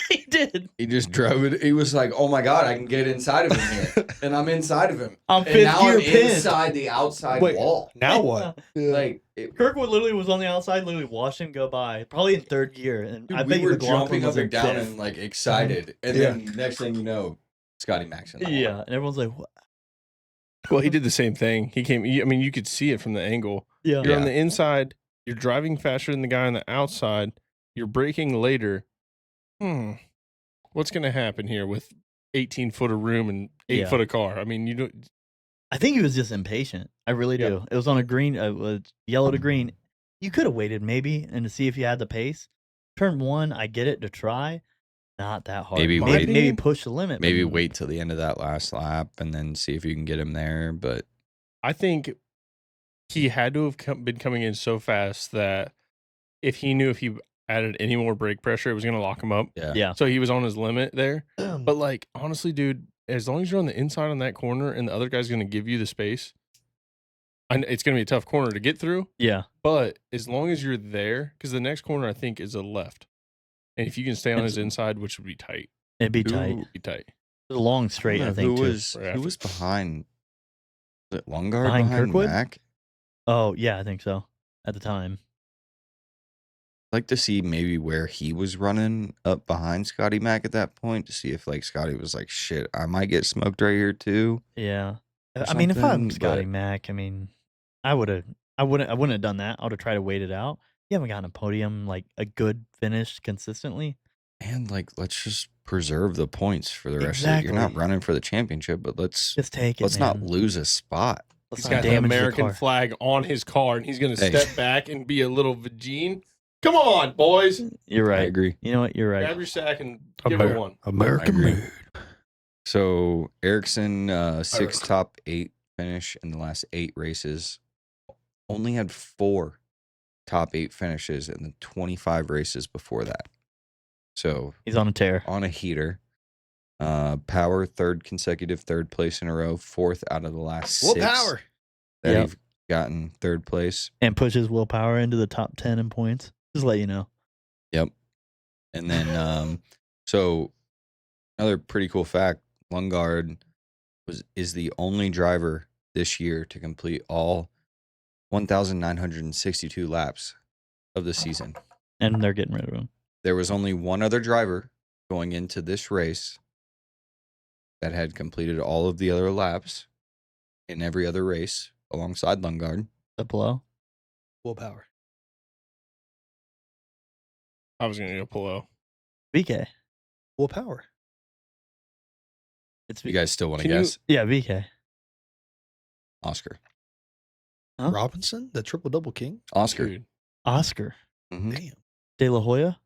He did. He just drove it. He was like, "Oh my god, I can get inside of him here," and I'm inside of him. I'm And fifth now gear I'm pinned. inside the outside Wait, wall. now what? Yeah. Like it, Kirkwood literally was on the outside, literally watched him go by, probably in third gear. And dude, I we bet you were McLaughlin jumping was up in and down fifth. and like excited, and Yeah. then next thing you know, Scotty Max in the wall. Yeah, and everyone's like, what? Well, he did the same thing. He came. I mean, you could see it from the angle. Yeah. You're Yeah. on the inside. You're driving faster than the guy on the outside. You're braking later. What's going to happen here with 18 foot of room and 8 Yeah. foot of car? I mean, you don't. I think he was just impatient. I really Yeah. do. It was on a green, was yellow to green. You could have waited maybe and to see if you had the pace. Turn one, I get it to try. Not that hard. Maybe maybe, wait- push the limit. Maybe but- wait till the end of that last lap and then see if you can get him there. But I think he had to have been coming in so fast that if he knew if he added any more brake pressure, it was going to lock him up. yeah, Yeah. So he was on his limit there. But like, honestly, dude, as long as you're on the inside on that corner and the other guy's going to give you the space, it's going to be a tough corner to get through. Yeah. But as long as you're there, because the next corner I think is a left, and if you can stay on his inside, which would be tight, It'd be tight. be tight. was a long straight, I think. who too. was Right who after. was behind? Was it Lungard Behind behind Kirkwood? Mac? Oh yeah, I think so. At the time, I'd like to see maybe where he was running up behind Scotty Mac at that point to see if like Scotty was like, shit, I might get smoked right here too. yeah. Or I mean, if I'm something, Scotty but- Mac, I mean, I wouldn't have done that. I would have tried to wait it out. You haven't gotten a podium like a good finish consistently. And like, let's just preserve the points for the rest of it. You're not Exactly. running for the championship, but let's Just take it. let's not man. lose a spot. Let's He's not got the damage American car. flag on his car, and he's going to Hey. step back and be a little Vagine. Come on, boys. You're I right. agree. You know what? You're right. Grab your sack and give it one. American I agree. made. So Ericsson, 6 Ericsson. top 8 finish in the last 8 races. Only had 4 top 8 finishes in the 25 races before that. So He's on a tear. on a heater. Power, 3rd consecutive 3rd place in a row. 4th out of the last 6 Willpower. that Yep. he've gotten 3rd place. And pushes willpower into the top 10 in points. Just let you know. Yep. And then so another pretty cool fact, Lungard is the only driver this year to complete all 1,962 laps of the season. And they're getting rid of him. There was only one other driver going into this race that had completed all of the other laps in every other race alongside Lungard. The blow. Willpower. I was going to go Polo. VK. Willpower. It's You guys still want to Can you- guess? Yeah, VK. Oscar. Huh? Robinson, the triple double king. Oscar. Dude. Oscar. Mhm. Damn. De La Hoya.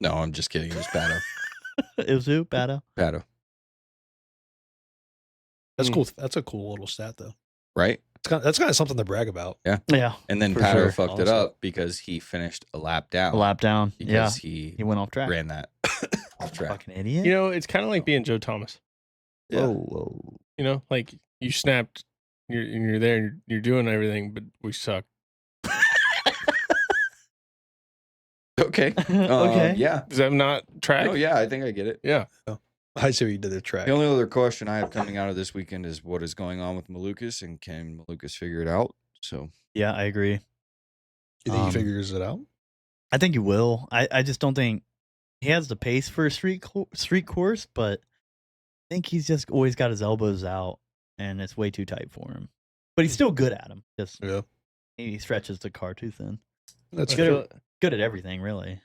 No, I'm just kidding. It was Pato. Izu. Bado. Pato. That's Hmm. cool. That's a cool little stat, though. Right? That's kind of something to brag about. Yeah. And then For Pato sure. fucked it Awesome. up because he finished a lap down. A lap down. Yeah. Because he He went off track. ran that off track. Fucking idiot. You know, it's kind of like being Joe Thomas. Yeah. Whoa. You know, like you snapped, you're there, and you're doing everything, but we suck. Okay. Okay. Yeah. Does that not track? Oh, yeah. I think I get it. Yeah. I see what you did the track. The only other question I have coming out of this weekend is what is going on with Malukas and can Malukas figure it out? So Yeah, I agree. You think Um, he figures it out? I think he will. I just don't think he has the pace for a street course, but I think he's just always got his elbows out, and it's way too tight for him. But he's still good at them. Just Yeah. he stretches the car too thin. That's I good. feel- Good at everything, really.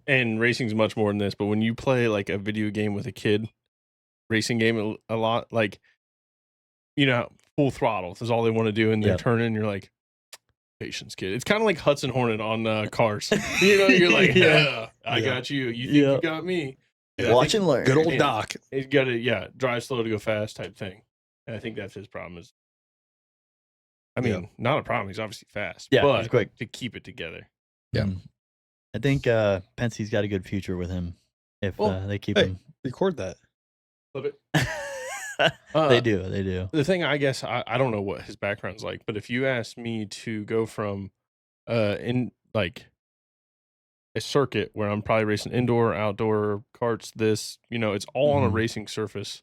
and racing's much more than this, but when you play like a video game with a kid, racing game a lot, like, you know, full throttle is all they want to do, and they're Yep. turning, you're like, patience, kid. It's kind of like Hudson Hornet on cars. You know, you're like, Yeah. I Yeah. got you. You think Yeah. you got me. And I Watch think and learn. good old Yeah. Doc. He's got to, drive slow to go fast type thing. And I think that's his problem is, I mean, Yeah. not a problem. He's obviously fast, Yeah, but he's quick. to keep it together. Yeah. I think Penske's got a good future with him if Well, they keep hey. him. Record that. Love it. They do. They do. The thing, I guess, I don't know what his background's like, but if you asked me to go from in like a circuit where I'm probably racing indoor, outdoor, karts, this, you know, it's all on a Mhm. racing surface.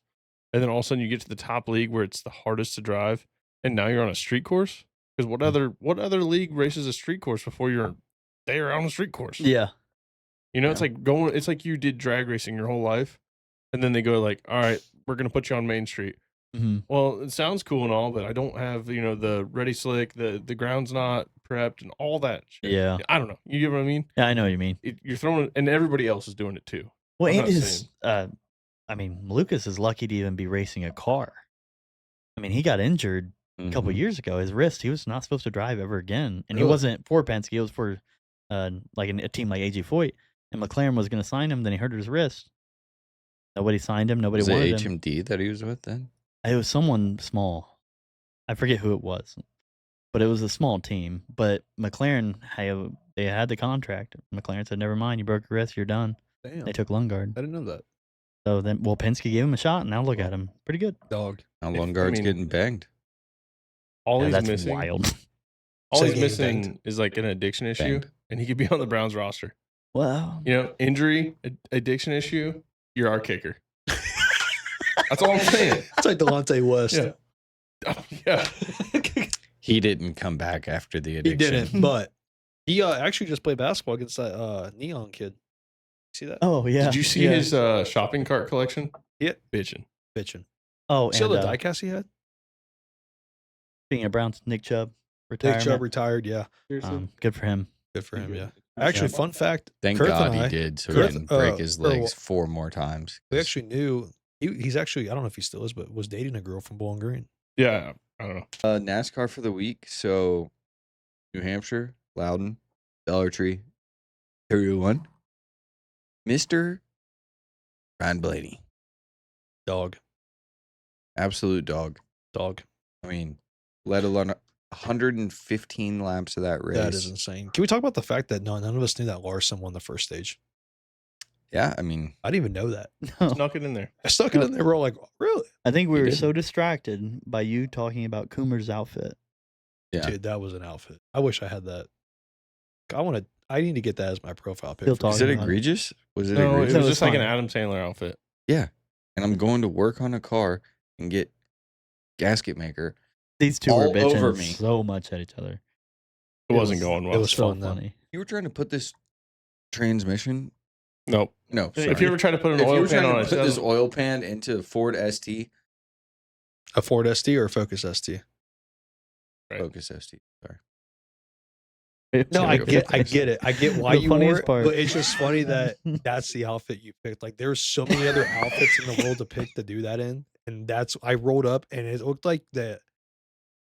And then all of a sudden you get to the top league where it's the hardest to drive, and now you're on a street course. Because what other league races a street course before you're there on a street course? Yeah. You know, it's Yeah. like it's like you did drag racing your whole life, and then they go like, all right, we're gonna put you on Main Street. hmm Well, it sounds cool and all, but I don't have, you know, the ready slick, the ground's not prepped and all that shit. Yeah. I don't know. You get what I mean? Yeah, I know what you mean. You're throwing, and everybody else is doing it too. Well, I'm and not his, I mean, Lucas is lucky to even be racing a car. I mean, he got injured a couple Mhm. years ago. His wrist, he was not supposed to drive ever again. And he Really? wasn't for Penske, he was for like a team like AG Foyt. And McLaren was going to sign him, then he hurt his wrist. Nobody signed him. Nobody Was it wanted him. HMD that he was with then? It was someone small. I forget who it was, but it was a small team. But McLaren, they had the contract. McLaren said, "Never mind, you broke your wrist, you're done." Damn. They took Lungard. I didn't know that. So then, well, Penske gave him a shot. And now look at him, pretty good. Dog. Now If- I Lungard's mean- getting banged. All Yeah, he's that's missing, wild. all Say he's getting missing banged. is like an addiction issue, Banged. and he could be on the Browns roster. Well, You know, injury, addiction issue, you're our kicker. That's all I'm saying. It's like Delonte West. Yeah. Oh, yeah. He didn't come back after the He addiction. didn't, but he actually just played basketball against that Neon kid. See that? Oh yeah. Did you see yeah. his shopping cart collection? Yeah. Bitching. Bitching. Oh, See all and the diecast he had? speaking of Browns, Nick Chubb Nick retirement. Chubb retired. Yeah. Good for him. Good for him. Yeah. Actually, fun fact. Thank Kurth God and I, he did, so Kurth, he didn't break his or legs 4 more times. we actually knew he's actually, I don't know if he still is, but was dating a girl from Bowling Green. Yeah. I don't know. NASCAR for the week. So New Hampshire, Loudon, Bellartree, Area 1. Mr. Ryan Blaney. Dog. Absolute dog. Dog. I mean, let alone 115 laps of that race. That is insane. Can we talk about the fact that none of us knew that Larson won the first stage? Yeah, I mean, I didn't even know that. No, Snuck it in there. I stuck it in there. We're all like, really? I think we He were did. so distracted by you talking about Coomer's outfit. Yeah. Dude, that was an outfit. I wish I had that. I need to get that as my profile Still picture. is talking it about it. egregious? Was it No, it egregious? No, was it's just like an fine. Adam Sandler outfit. Yeah. And I'm going to work on a car and get gasket maker. These two All were bitching over me. so much at each other. It wasn't going well. it was So fun, though. funny. You were trying to put this transmission. Nope. No, If sorry. you ever try to put an If you oil were pan trying on to it, put this oil pan into a Ford ST, A Ford ST or a Focus ST? Right. Focus ST. Sorry. No, Yeah, I go get, for I it. get it. I get why The you wore funniest it, part- but it's just funny that that's the outfit you picked. Like, there's so many other outfits in the world to pick to do that in, and I rolled up, and it looked like that.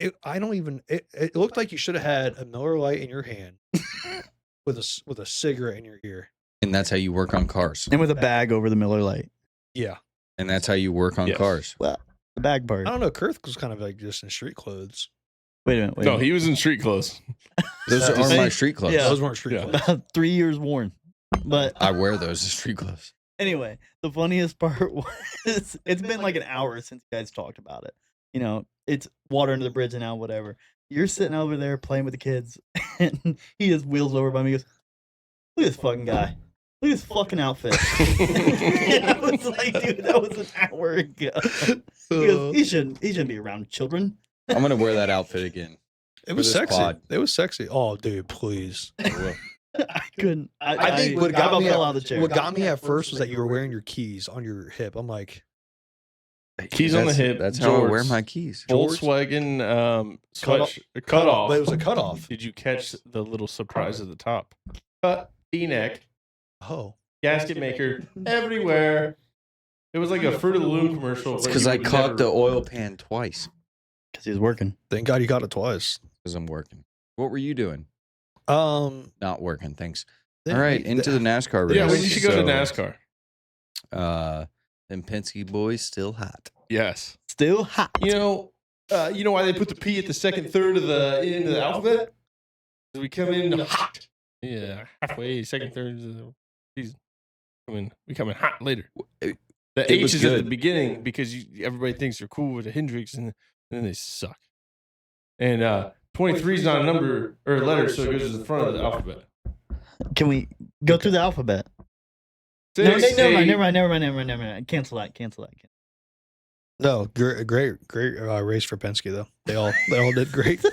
It looked like you should have had a Miller Lite in your hand with a cigarette in your ear. And that's how you work on cars. And with a bag over the Miller Lite. Yeah, And that's how you work on Yes. cars. Well, the bag part. I don't know. Kurth was kind of like just in street clothes. Wait a minute. Wait a No, minute. he was in street clothes. Those That are is- my street clothes. Yeah. Those weren't street Yeah. clothes. About 3 years worn. But I wear those as street clothes. anyway, the funniest part was it's been like an hour since you guys talked about it. You know, it's water under the bridge and now, whatever. You're sitting over there playing with the kids, and he just wheels over by me and goes, "Look at this fucking guy. Look at his fucking outfit." And I was like, dude, that was an hour ago. He goes, he shouldn't be around children. I'm going to wear that outfit again. It was this sexy. pod. It was sexy. Oh, dude, please. I couldn't. I think what I got about me fell at, out of the chair. what got me at first was that you were wearing your keys on your hip. I'm like, Keys on the That's- hip, That's how I wear jorts. my keys. Volkswagen Cut off- cut off. but it was a cutoff. Did you catch the little surprise at the top? Cut V-neck, Oh, gasket maker everywhere. It was like a Fruit of the Loom commercial. It's where because you I would caught never- the oil pan twice Because he was working. thank God you got it twice. because I'm working. What were you doing? Not working. Thanks. All right, into the NASCAR race. Yeah, we should go to So, NASCAR. Them Penske boys still hot. Yes. Still hot. You know why they put the P at the second third of the end of the alphabet? 'Cause we come in hot. Yeah, halfway, second third of the season. We come in hot later. It- The it H was is at the good. beginning because everybody thinks they're cool with a Hendrix, and then they suck. And 23 is not a number or a letter, so it goes to the front of the alphabet. Can we go through the alphabet? No, never mind. Cancel that. No, great race for Penske though. They all did great.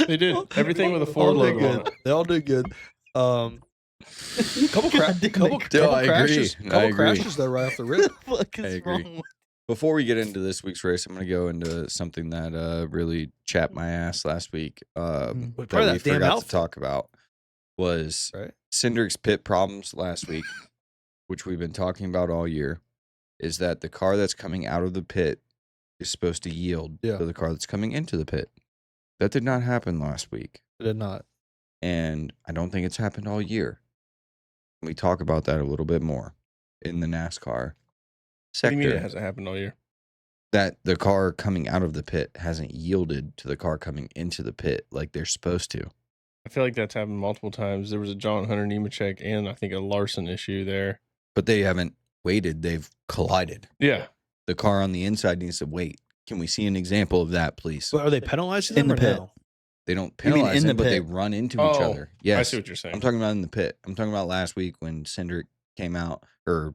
They did everything with a All Ford did logo on good. it. They all did good. Couple God damn it, couple Chris. No, I agree. crashes. I Couple agree. crashes though right off the rip. What the fuck I is agree. wrong with Before we get into this week's race, I'm going to go into something that really chapped my ass last week. Probably That that we damn forgot outfit. to talk about was Right. Cindric's pit problems last week, which we've been talking about all year. Is that the car that's coming out of the pit is supposed to yield Yeah. to the car that's coming into the pit? That did not happen last week, It did not. and I don't think it's happened all year. We talk about that a little bit more in the NASCAR What do sector. you mean it hasn't happened all year? That the car coming out of the pit hasn't yielded to the car coming into the pit like they're supposed to. I feel like that's happened multiple times. There was a John Hunter Nemechek and I think a Larson issue there. But they haven't waited, they've collided. Yeah. The car on the inside needs to wait. Can we see an example of that, please? But are they penalizing In them the or pit. no? They don't You mean penalize in them, the but they pit? run into each Oh, other. Yes. I see what you're saying. I'm talking about in the pit. I'm talking about last week when Cindric came out, or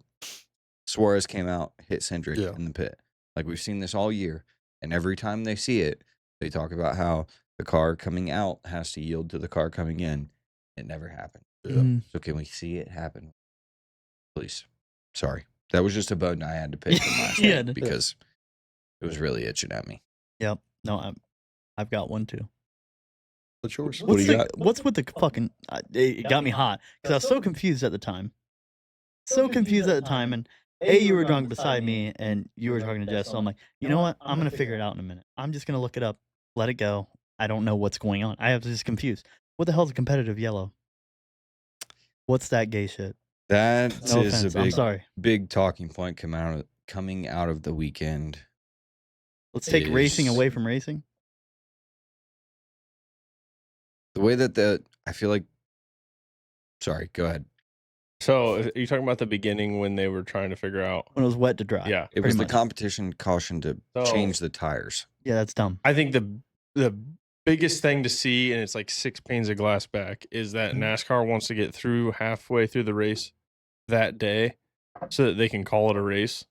Suarez came out, hit Cindric Yeah. in the pit. Like we've seen this all year, and every time they see it, they talk about how the car coming out has to yield to the car coming in. It never happened. Yeah. Mhm. So can we see it happen, please? Sorry, that was just a bone I had to pick from last Yeah, week because it was really itching at me. Yep. No, I've got one too. What's yours? What do you got? What's with the fucking? It got me hot because I was so confused at the time. So confused at the time, and you were drunk beside me, and you were talking to Jess. So I'm like, you know what? I'm gonna figure it out in a minute. I'm just gonna look it up, let it go. I don't know what's going on. I have just confused. What the hell's a competitive yellow? What's that gay shit? That No is offense. a I'm big, sorry. big talking point coming out of the weekend. Let's take racing is- away from racing. The way that I feel like. Sorry, go ahead. So are you talking about the beginning when they were trying to figure out? When it was wet to dry. Yeah, It pretty was the much. competition caution to So- change the tires. Yeah, that's dumb. I think the biggest thing to see, and it's like 6 panes of glass back, is that NASCAR wants to get through halfway through the race that day so that they can call it a race.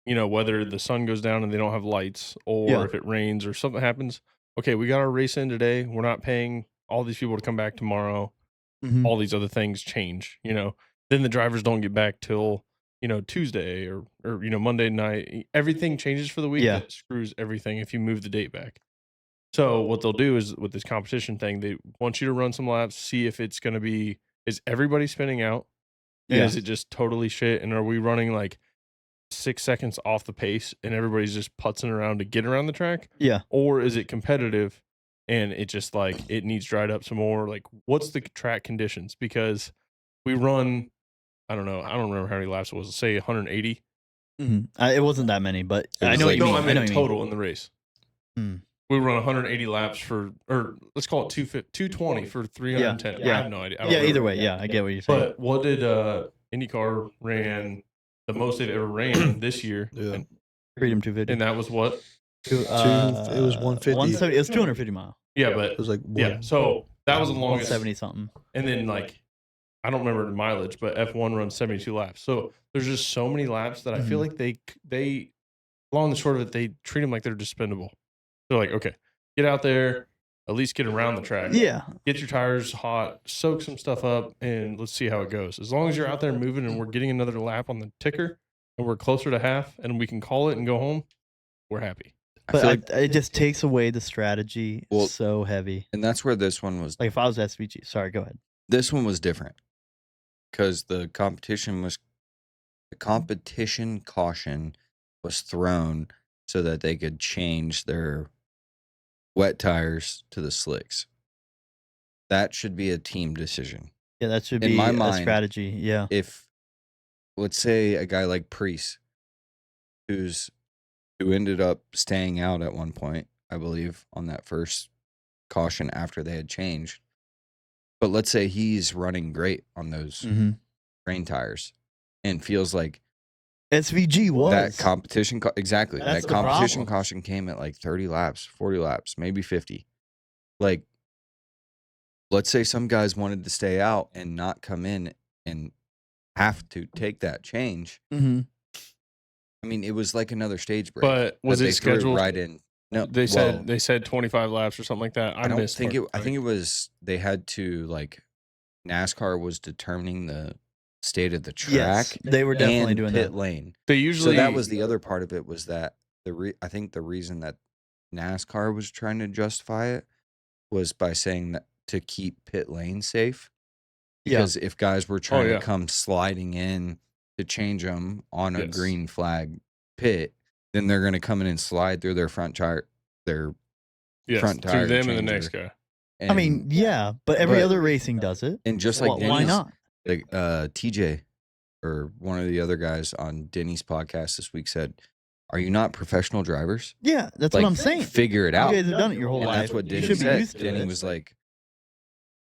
You know, whether the sun goes down and they don't have lights, or Yeah. if it rains or something happens. Okay, we got our race in today. We're not paying all these people to come back tomorrow. Mhm. All these other things change, you know. Then the drivers don't get back till, you know, Tuesday or you know, Monday night. Everything changes for the week. Yeah. That screws everything if you move the date back. So what they'll do is with this competition thing, they want you to run some laps, see if it's going to be, is everybody spinning out? And Yeah. is it just totally shit? And are we running like 6 seconds off the pace and everybody's just putzing around to get around the track? Yeah. Or is it competitive and it just like it needs dried up some more? Like, what's the track conditions? Because we run, I don't know, I don't remember how many laps it was. Say 180. Mhm. It wasn't that many, but It I was know what like- you No, mean. I I mean know what you mean. total in the race. Hmm. We run 180 laps for, or let's call it 220 for 310. Yeah. I have no idea. I don't Yeah, either remember. way, yeah, I get what you're saying. But what did IndyCar ran the most they've ever ran this year? Yeah. Freedom 250. And that was what? it was 150. 170. It was 250 mile. Yeah, It but was like yeah. So that was the longest. 170 something. And then like, I don't remember the mileage, but F1 runs 72 laps. So there's just so many laps that I feel like they, long and short of it, they treat them like they're dispendable. They're like, okay, get out there, at least get around the track. Yeah. Get your tires hot, soak some stuff up, and let's see how it goes. As long as you're out there moving and we're getting another lap on the ticker and we're closer to half and we can call it and go home, we're happy. I feel But like, it just takes away the strategy Well- so heavy. and that's where this one was. Like if I was SVG, sorry, go ahead. This one was different because the competition caution was thrown so that they could change their wet tires to the slicks. That should be a team decision. Yeah, that should In be my a mind, strategy. Yeah. If, let's say, a guy like Priest, who ended up staying out at one point, I believe, on that first caution after they had changed. But let's say he's running great on those hmm rain tires and feels like SVG was. that competition exactly That's that the competition problem. caution came at like 30 laps, 40 laps, maybe 50. Like, let's say some guys wanted to stay out and not come in and have to take that change. hmm I mean, it was like another stage break. But was that it they threw scheduled? right in? No, They well, said 25 laps or something like that. I don't missed think it. part, I right? think it was they had to like NASCAR was determining the state of the track. Yes, they were definitely and doing pit that. lane. They So usually that was the other part of it was that I think the reason that NASCAR was trying to justify it was by saying that to keep pit lane safe. Yeah. Because if guys were trying yeah. to come sliding in to change them on a Yes. green flag pit, then they're going to come in and slide through their front tire, their yes, front through tire them and the changer. next guy. I mean, yeah, but every but- other racing does it. and just like Why Denny's, not? like TJ or one of the other guys on Denny's podcast this week said, "Are you not professional drivers? Yeah, that's Like, what I'm saying. Figure it You out." guys have done it your whole And life. that's what You Denny should be said. used to Denny it. was like,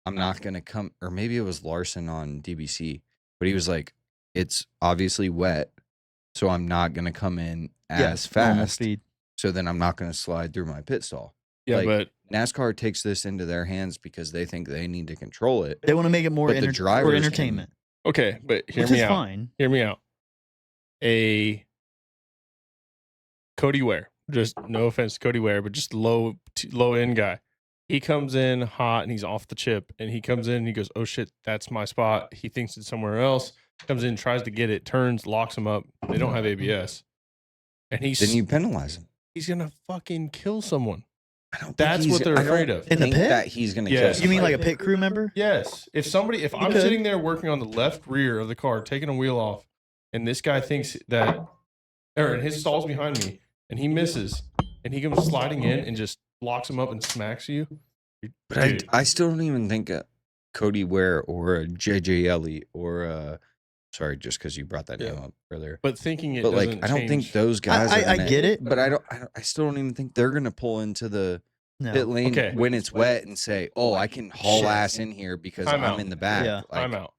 "I'm not gonna come," or maybe it was Larson on DBC, but he was like, "It's obviously wet, so I'm not gonna come in Yeah, as normal fast. speed. So then I'm not gonna slide through my pit stall." Yeah, Like, but NASCAR takes this into their hands because they think they need to control it. They want to make it more But the for drivers can- entertainment, okay, but hear which me is out. fine. Hear me out. a Cody Ware. Just no offense to Cody Ware, but just low end guy. He comes in hot and he's off the chip, and he comes in and he goes, "Oh shit, that's my spot." He thinks it's somewhere else. Comes in, tries to get it, turns, locks him up. They don't have ABS, and Then you penalize him. he's gonna fucking kill someone. I don't. That's what they're afraid of. In the think pit? that he's gonna. Yes. kill You mean like a somebody. pit crew member? Yes. If I'm could. sitting there working on the left rear of the car, taking a wheel off, and this guy thinks that, or his stall's behind me, and he misses, and he comes sliding in and just locks him up and smacks you. But Dude. I still don't even think Cody Ware or a JJ Ellie or sorry, just because you brought that name up earlier. But thinking it But like, doesn't I don't think change- those guys. are I gonna- get it. but I still don't even think they're gonna pull into the No. pit lane Okay. when it's wet and say, "Oh, I can haul Shit. ass in here because Time I'm out. in the back." Yeah. Like, I'm out.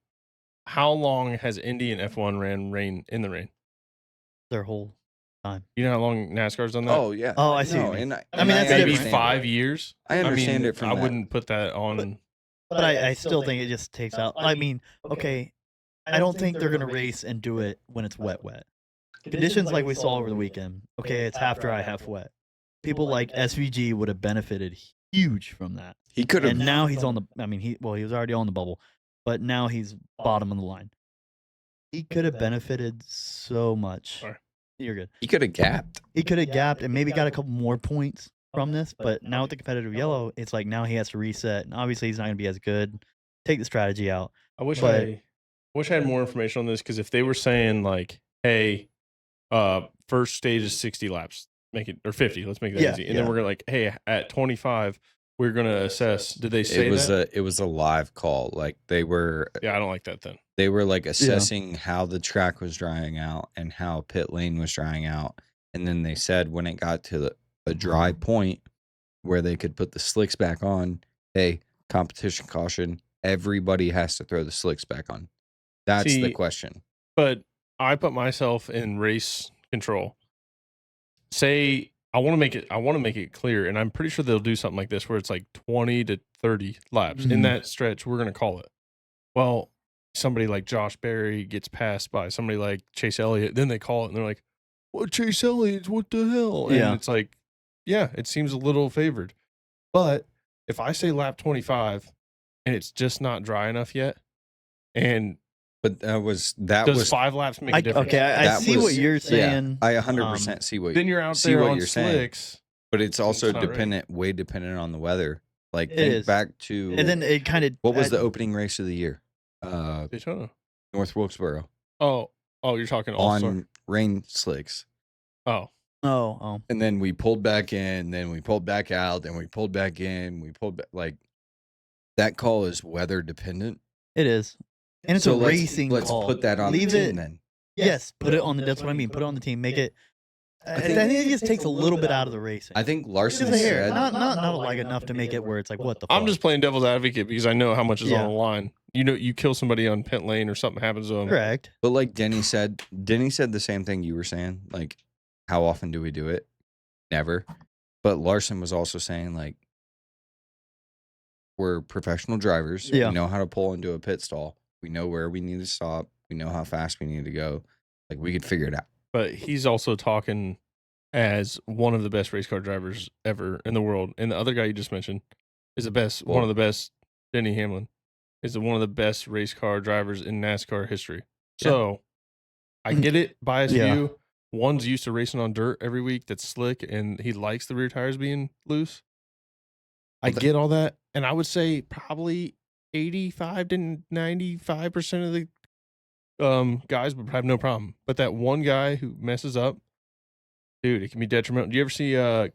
How long has Indy and F1 ran rain in the rain? Their whole time. You know how long NASCAR's done that? Oh yeah. Oh, I see what No, you mean. and I mean, that's maybe different. 5 years. I understand mean, it from I that. wouldn't put that on. But I still think it just takes out. I mean, okay, I don't think they're gonna race and do it when it's wet. Conditions like we saw over the weekend. Okay, it's half dry, half wet. People like SVG would have benefited huge from that. He could And have. now he's on the. I mean, he was already on the bubble, but now he's bottom of the line. He could have benefited so much. Sorry. You're good. He could have gapped. He could have gapped and maybe got a couple more points from this, but now with the competitive yellow, it's like now he has to reset, and obviously he's not going to be as good. Take the strategy out. I wish But- I had more information on this, because if they were saying like, "Hey, first stage is 60 laps, make it, or 50, let's make that Yeah, easy," and then yeah. we're gonna like, "Hey, at 25, we're gonna assess." Did they say that? It was a live call. Like they were Yeah, I don't like that then. they were like assessing how the track was drying out and how pit lane was drying out, and then they said when it got to a dry point where they could put the slicks back on, hey, competition caution, everybody has to throw the slicks back on. That's the See, question. But I put myself in race control. Say I want to make it clear, and I'm pretty sure they'll do something like this where it's like 20 to 30 laps. In Mhm. that stretch, we're going to call it. Well, somebody like Josh Berry gets passed by somebody like Chase Elliott, then they call it and they're like, "What, Chase Elliott? What the hell?" And Yeah. it's like, yeah, it seems a little favored. But if I say lap 25 and it's just not dry enough yet, and But that was 5 laps make a difference? Okay, I That see what was- you're yeah, saying. I 100% see what Then you're out see there what on you're saying. slicks. but it's also not right. way dependent on the weather. Like It think is. back to And then it kind of. what was the opening race of the year? Daytona. North Wilkesboro Oh, you're talking all-star. on rain slicks. Oh, Oh, And then we pulled back in, then we pulled back out, then we pulled back in, we pulled back. Like that call is weather dependent. it is. And it's So a let's- racing Let's call. put that on Leave the team it. then. Yes, put it on the. That's what I mean. Put it on the team. Make it. I think it just takes a little bit out of the racing. I think Larson Just a hair, said not like enough to make it where it's like what the. Fuck? I'm just playing devil's advocate because I know how much is Yeah. on the line. You know, you kill somebody on pit lane or something happens to them. correct. But like Denny said the same thing you were saying. Like, how often do we do it? Never. But Larson was also saying like, we're professional drivers. Yeah. We know how to pull into a pit stall. We know where we need to stop. We know how fast we need to go. Like we could figure it out. But he's also talking as one of the best race car drivers ever in the world. And the other guy you just mentioned is one of the best. Denny Hamlin is one of the best race car drivers in NASCAR history. Yeah. So I get it, biased Yeah. view. One's used to racing on dirt every week that's slick, and he likes the rear tires being loose. I get all that. And I would say probably 85 to 95% of the guys would have no problem. But that one guy who messes up, dude, it can be detrimental. Do you ever see I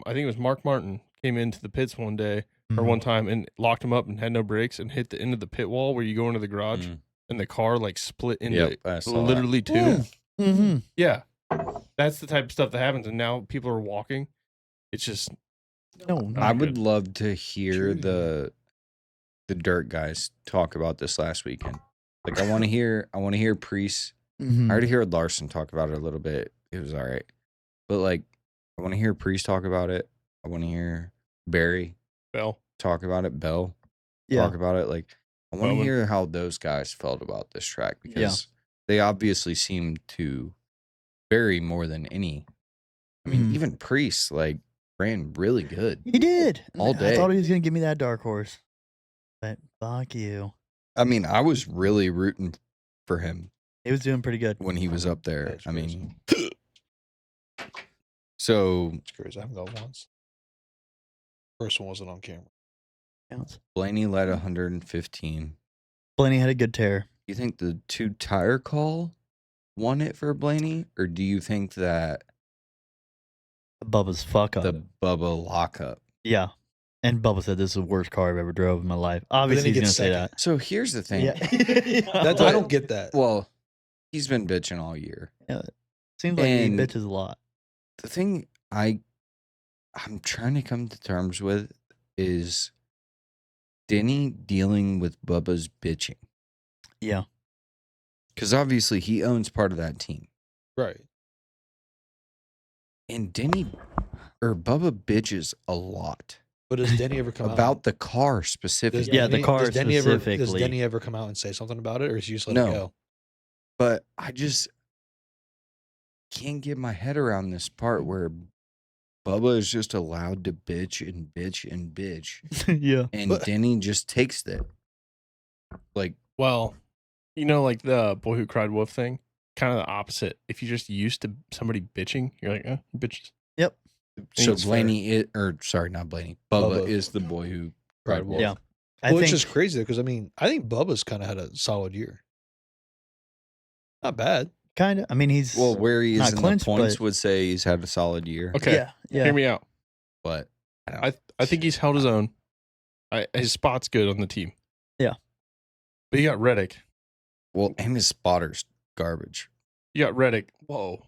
think it was Mark Martin came into the pits one day or one time and locked him up and had no brakes and hit the end of the pit wall where you go into the garage and the car like split into Yep, I saw that. literally two. Mm-hmm. Yeah. That's the type of stuff that happens. And now people are walking. It's just No, I not would good. love to hear True. the dirt guys talk about this last weekend. Like I want to hear Priest. Mm-hmm. I already heard Larson talk about it a little bit. It was all right. But like I want to hear Priest talk about it. I want to hear Barry Bell. talk about it, Bell Yeah. talk about it. Like I want to Bowman. hear how those guys felt about this track because they obviously seem to Barry more than any. I mean, Mhm. even Priest like ran really good. He did. All I thought day. he was gonna give me that dark horse, but fuck you. I mean, I was really rooting for him He was doing pretty good. when he was up there. That's I crazy. mean, so It's crazy. I haven't got once. First one wasn't on camera. Counts. Blaney led 115. Blaney had a good tear. You think the 2 tire call won it for Blaney, or do you think that Bubba's fuck up. the Bubba lockup? Yeah. And Bubba said this is the worst car I've ever drove in my life. then Obviously, he he's gonna gets say second. that. So here's the thing. That's, I don't get that. Well, he's been bitching all year. Seems like he And- bitches a lot. The thing I'm trying to come to terms with is Denny dealing with Bubba's bitching. Yeah. Because obviously he owns part of that team. Right. And Bubba bitches a lot But does Denny ever come about out? the car Does specifically. Yeah, the Denny- car does Denny ever, Does specifically. Denny ever come out and say something about it, or is he just let No. it go? But I just can't get my head around this part where Bubba is just allowed to bitch and bitch and bitch. Yeah. And But- Denny just takes it. Like, Well, you know, like the Boy Who Cried Wolf thing, kind of the opposite. If you're just used to somebody bitching, you're like, bitches. Yep. so it's Blaney, sorry, not Blaney. Bubba Bubba. is the boy who Cried cried wolf. Yeah. I Well, it's think just crazy because I mean, I think Bubba's kind of had a solid year. Not bad. kind of. I mean, he's Well, where he is Not in clinched, the points but- would say he's had a solid year. Okay, Yeah. Yeah. hear me out. But I don't I think he's held his own. His spot's good on the team. Yeah. But you got Reddick. well, and his spotter's garbage. You got Reddick. Whoa.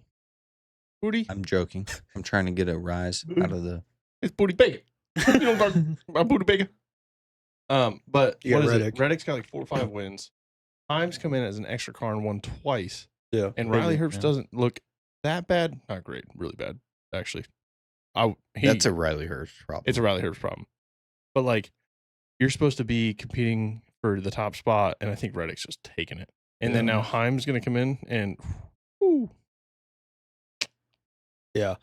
Booty. I'm joking. I'm trying to get a rise out of the. It's booty bacon. You know about my booty bacon. But You what got is Reddick. it? Reddick's got like 4 or 5 wins. Times come in as an extra car and won twice. Yeah. And Crazy, Riley Herbst yeah. doesn't look that bad. Not great. Really bad, actually. That's a Riley Hurst problem. It's a Riley Herbst problem. But like, you're supposed to be competing for the top spot, and I think Reddick's just taking it. And then Yeah. now Heim's going to come in and. Whew, Yeah.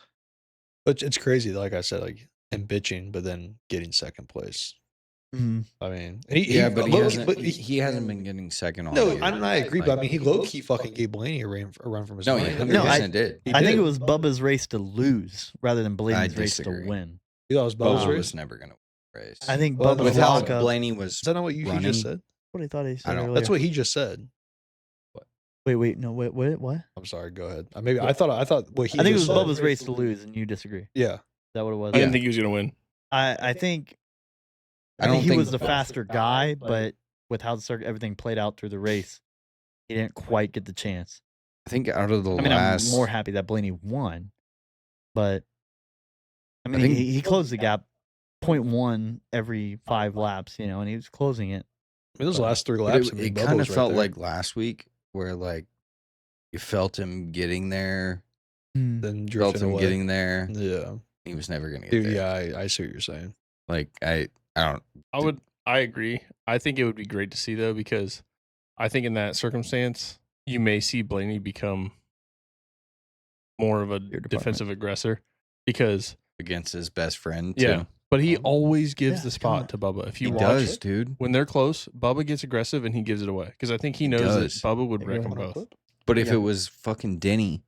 But it's crazy, like I said, like him bitching, but then getting second place. Mhm. I mean, yeah, but he low-key- hasn't. but he hasn't been getting second all No, year. I agree, but I Like- mean, he low key fucking gave Blaney a run from his No, he money. 100% did. He I think did. it was Bubba's race to lose rather than Blaney's race to disagree. win. You thought it was Bubba Bubba's race? was never going to race. I think Well, Bubba's with how lockup. Blaney was. Is that not what he running? just said? What I thought he said don't- earlier. That's what he just said. Wait, no, what? I'm sorry. Go ahead. I thought what he. I think it was just said. Bubba's race to lose, and you disagree. Is Yeah. that what it was? I didn't think he was going to win. I think. I I don't think he think- was the faster guy, but with how everything played out through the race, he didn't quite get the chance. I think out of the I mean, last. I'm more happy that Blaney won, but I mean, think- he closed the gap 0.1 every 5 laps, and he was closing it. I mean, those last 3 but laps. it kind of felt like last week where like you felt him getting there, Mm. then felt drifting him away. getting there. Yeah. He was never going to get Dude, there. yeah, I see what you're saying. Like I don't. I agree. I think it would be great to see, though, because I think in that circumstance, you may see Blaney become more of a department. defensive aggressor because, Against his best friend too. yeah. But he always gives Yeah, the come on. spot to Bubba. If He you watch does, it, dude. when they're close, Bubba gets aggressive and he gives it away because I think he knows that does. Bubba would Hey, wreck go them ahead. both. But if Yeah. it was fucking Denny,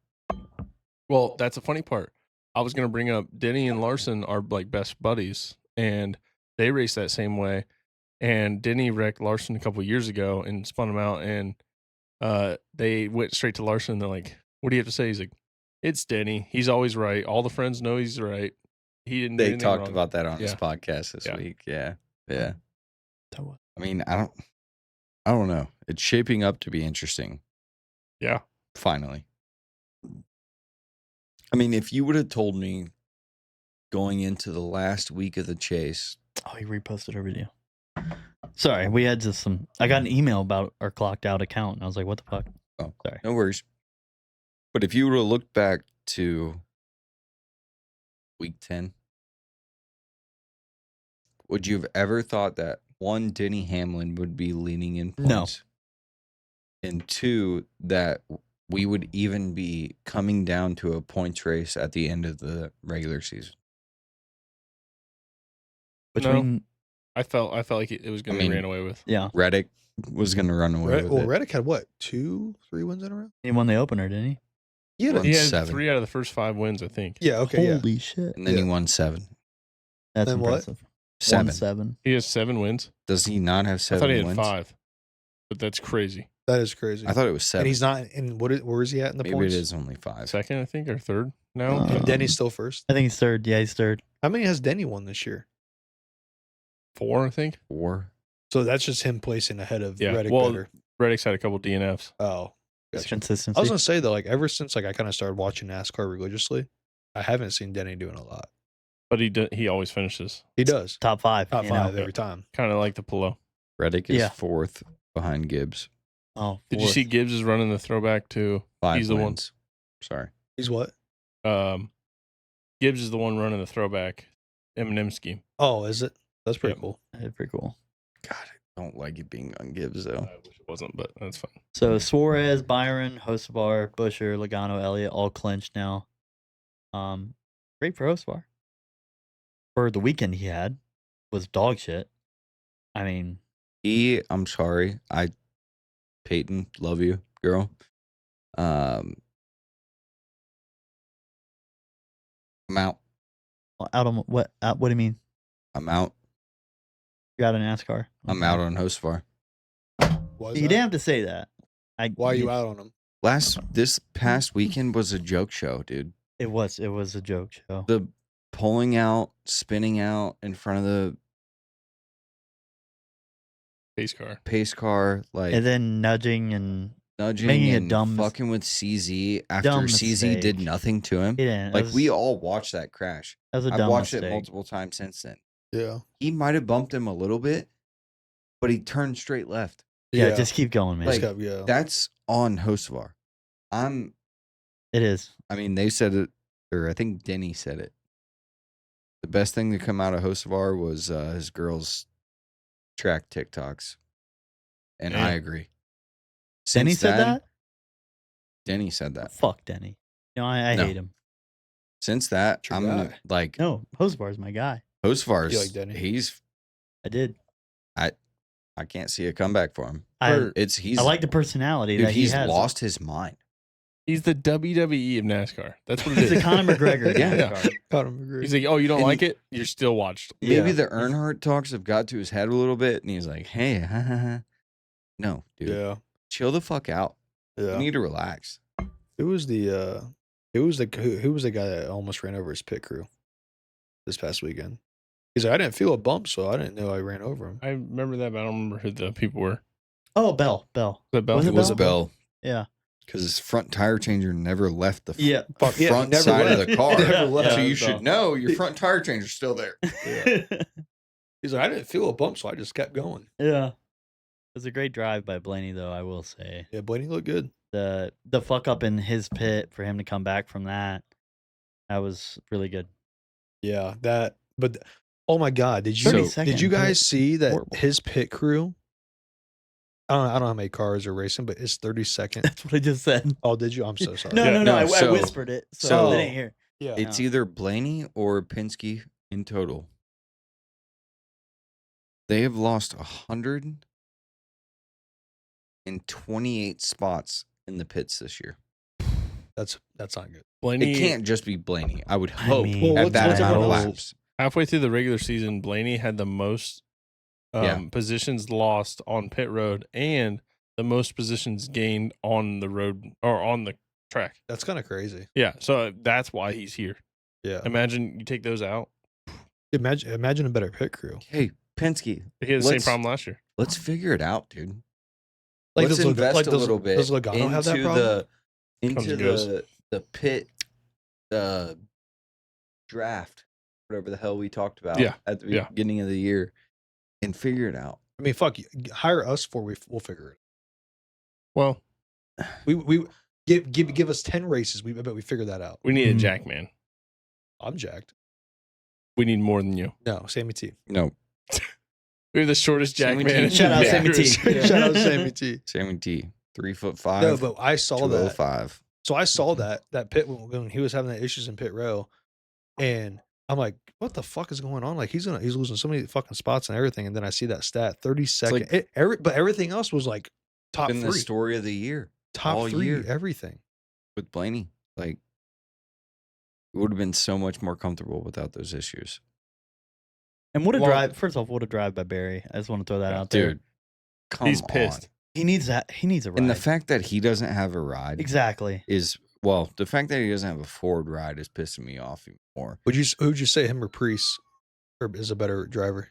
Well, that's the funny part. I was going to bring up Denny and Larson are like best buddies, and they race that same way. And Denny wrecked Larson a couple years ago and spun him out, and they went straight to Larson. And they're like, "What do you have to say?" He's like, "It's Denny. He's always right. All the friends know he's right. He didn't." do they anything talked wrong." about that on his Yeah. podcast this Yeah. week. Yeah, yeah. That was- I mean, I don't know. It's shaping up to be interesting. Yeah. Finally. I mean, if you would have told me going into the last week of the chase, Oh, he reposted our video. Sorry, we had just some. I got an email about our clocked out account, and I was like, "What the fuck?" Oh, Sorry. no worries. But if you would have looked back to week 10, would you have ever thought that one, Denny Hamlin would be leaning in No. points, and two, that we would even be coming down to a points race at the end of the regular season. Between I felt like it was going to I be mean- ran away with. yeah, Reddick was going to run away with it. Reddick had what, 2-3 wins in a row? he won the opener, didn't he? He had Won He had 7. 3 out of the first 5 wins, I think. yeah, okay, yeah. Holy shit, And then he Yeah. won 7. that's Then what? impressive. 7. 1-7. He has 7 wins. Does he not have 7 I thought he had wins? 5, but that's crazy. That is crazy. I thought it was 7. and he's not in where is he at in the Maybe points? it is only 5. Second, I think, or third now. Uh, And Denny's still first. I think he's third. Yeah, he's third. How many has Denny won this year? 4, I think. 4. So that's just him placing ahead of Yeah, Reddick well, better. Reddick's had a couple DNFs. Oh. It's Gotcha. consistency. I was gonna say though, like ever since like I kind of started watching NASCAR religiously, I haven't seen Denny doing a lot. But he always finishes. He does. top 5. Top you 5 know? every time. Kind of like the Pillow. Reddick is Yeah. 4th behind Gibbs. Oh, Did you fourth. see Gibbs is running the throwback to 5 He's the one. wins. Sorry. He's what? Gibbs is the one running the throwback Eminem scheme. Oh, is it? That's pretty Yep. cool. That's pretty cool. God, I don't like it being on Gibbs though. I wish it wasn't, but that's fine. So Suarez, Byron, Hocevar, Busher, Logano, Elliott all clinched now. Great for Hocevar. For the weekend he had was dog shit. I mean, I'm sorry. Peyton, love you, girl. I'm out. out on what? What do you mean? I'm out. You're out of NASCAR. I'm out on Hostvar. Why, is You that? didn't have to say that. Why are you out on him? This past weekend was a joke show, dude. It was a joke show. The pulling out, spinning out in front of the Pace car. pace car, like And then nudging and nudging making a and dumb mis- fucking with CZ after dumb CZ did mistake. nothing to him. he didn't. Like that we was, all watched that crash. that was a I've dumb watched mistake. it multiple times since then. Yeah. He might have bumped him a little bit, but he turned straight left. Yeah, just keep going, man. Like, yeah. That's on Hostvar. It is. I mean, they said it, or I think Denny said it. The best thing to come out of Hostvar was his girls' track TikToks. And Yeah. I agree. Denny Since said then- that? Denny said that. Fuck Denny. No, I No. hate him. Since that, Your I'm guy. gonna like No, Hosebar's my guy. Hostvar's. You like Denny? I did. I can't see a comeback for him. I He's like the personality dude, that he he's has. lost his mind. He's the WWE of NASCAR. That's what it He's is. a Conor McGregor. Yeah. NASCAR. Conor McGregor. He's like, oh, you don't And like it? You're still watched. Maybe Yeah. the Earnhardt talks have got to his head a little bit, and he's like, "Hey, no, dude, yeah. chill the fuck out. Yeah. You need to relax." Who was the who was the guy that almost ran over his pit crew this past weekend? He's like, I didn't feel a bump, so I didn't know I ran over him. I remember that, but I don't remember who the people were. Oh, Bell. Was that Bell? Was It it was Bell? Bell Yeah. because his front tire changer never left the Yeah. Fuck, yeah, front never side left. of the car. Never left. So Yeah, you Bell. should know your front tire changer's still there. He's like, I didn't feel a bump, so I just kept going. Yeah. It was a great drive by Blaney, though, I will say. Yeah, Blaney looked good. The fuck up in his pit for him to come back from that was really good. Yeah, that. But oh my god, did you 32nd did you guys pit. see that Horrible. his pit crew? I don't know how many cars are racing, but it's 32nd. That's what I just said. Oh, did you? I'm so sorry. No, Yeah, no, no, I so- whispered it, so, so- they didn't hear. Yeah. It's No. either Blaney or Penske in total. They have lost 128 spots in the pits this year. That's not good. Blaney, It can't just be Blaney. I would I hope mean, Well, at what's- that what's amount of everyone else? laps. halfway through the regular season, Blaney had the most Yeah. positions lost on pit road and the most positions gained on the road or on the track. That's kind of crazy. Yeah, so that's why he's here. Yeah. Imagine you take those out. Imagine a better pit crew. Hey, Penske, He had the same Let's- problem last year. let's figure it out, dude. Like, Let's does Log- invest like, a does- little bit does Logano have that into problem? Comes into and goes. the pit draft, whatever the hell we talked about Yeah, at the yeah. beginning of the year, and figure it out. I mean, fuck, hire us for we'll figure it. Well, We give us 10 races. I bet we figure that out. we need a Mhm. jack man. I'm jacked. We need more than you. No, Sammy T. No, We're the shortest jack Sammy man. T. in Shout out the Sammy T. industry. Shout out Sammy T. Sammy T. 3'5". No, but I saw that. 205. So I saw that pit when he was having the issues in pit row, and I'm like, what the fuck is going on? Like he's losing so many fucking spots and everything. And then I see that stat, 32nd. like- But everything else was like top Been the 3, story of the year. top all 3, year. everything. With Blaney. Like, it would have been so much more comfortable without those issues. And what a Well- drive! First off, what a drive by Barry. I just want to throw that out there. Dude, come He's on. pissed. He needs that. He needs a ride. And the fact that he doesn't have a ride exactly. is, well, the fact that he doesn't have a Ford ride is pissing me off even more. Who'd you say, him or Priest, is a better driver?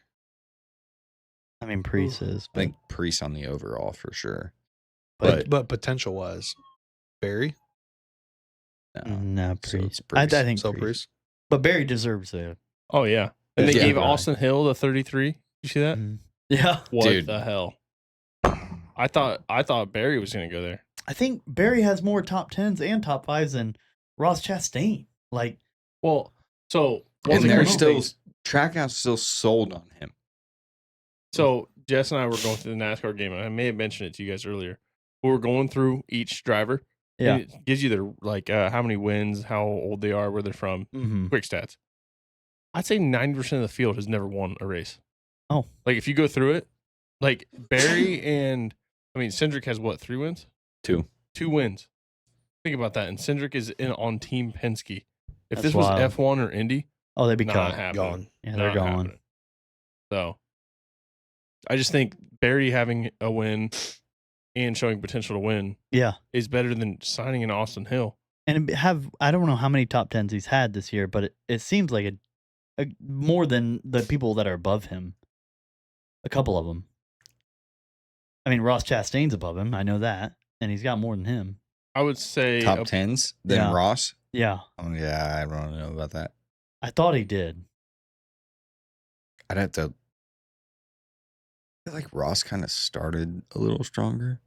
I mean, Priest is, I think Priest on the overall for sure. But potential wise, Barry. No. no So Priest. it's I Priest. think So Priest. Priest. But Barry deserves it. Oh yeah, and they Yeah. gave Right. Austin Hill the 33. You see that? Mhm. Yeah, What Dude. the hell? I thought Barry was gonna go there. I think Barry has more top 10s and top 5s than Ross Chastain. Like, Well, so And a they're couple still, things. Trackhouse still sold on him. So Jess and I were going through the NASCAR game, and I may have mentioned it to you guys earlier. We were going through each driver. yeah, And it gives you their how many wins, how old they are, where they're from, mm-hmm. quick stats. I'd say 90% of the field has never won a race. Oh. Like if you go through it, like Barry and Cindric has what, 3 wins? 2. 2 wins. Think about that. And Cindric is on Team Penske. If That's this was wild. F1 or Indy, Oh, they'd be not cut. happening. Gone. Yeah, they're Not gone. happening. So I just think Barry having a win and showing potential to win Yeah, is better than signing an Austin Hill. and I don't know how many top 10s he's had this year, but it seems like a more than the people that are above him. A couple of them. I mean, Ross Chastain's above him. I know that, and he's got more than him. I would say Top 10s than Yeah. Ross. Yeah, Oh, yeah, I don't know about that. I thought he did. I'd have to. I feel like Ross kind of started a little stronger.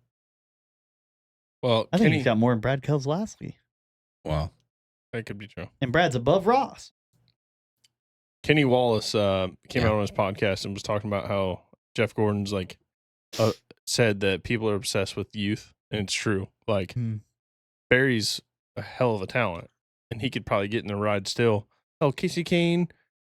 well, I think Kenny, he's got more than Brad Keselowski, Wow. that could be true. and Brad's above Ross. Kenny Wallace came Yeah. out on his podcast and was talking about how Jeff Gordon's said that people are obsessed with youth, and it's true. Like Hmm. Barry's a hell of a talent, and he could probably get in the ride still. Oh, Casey Kane,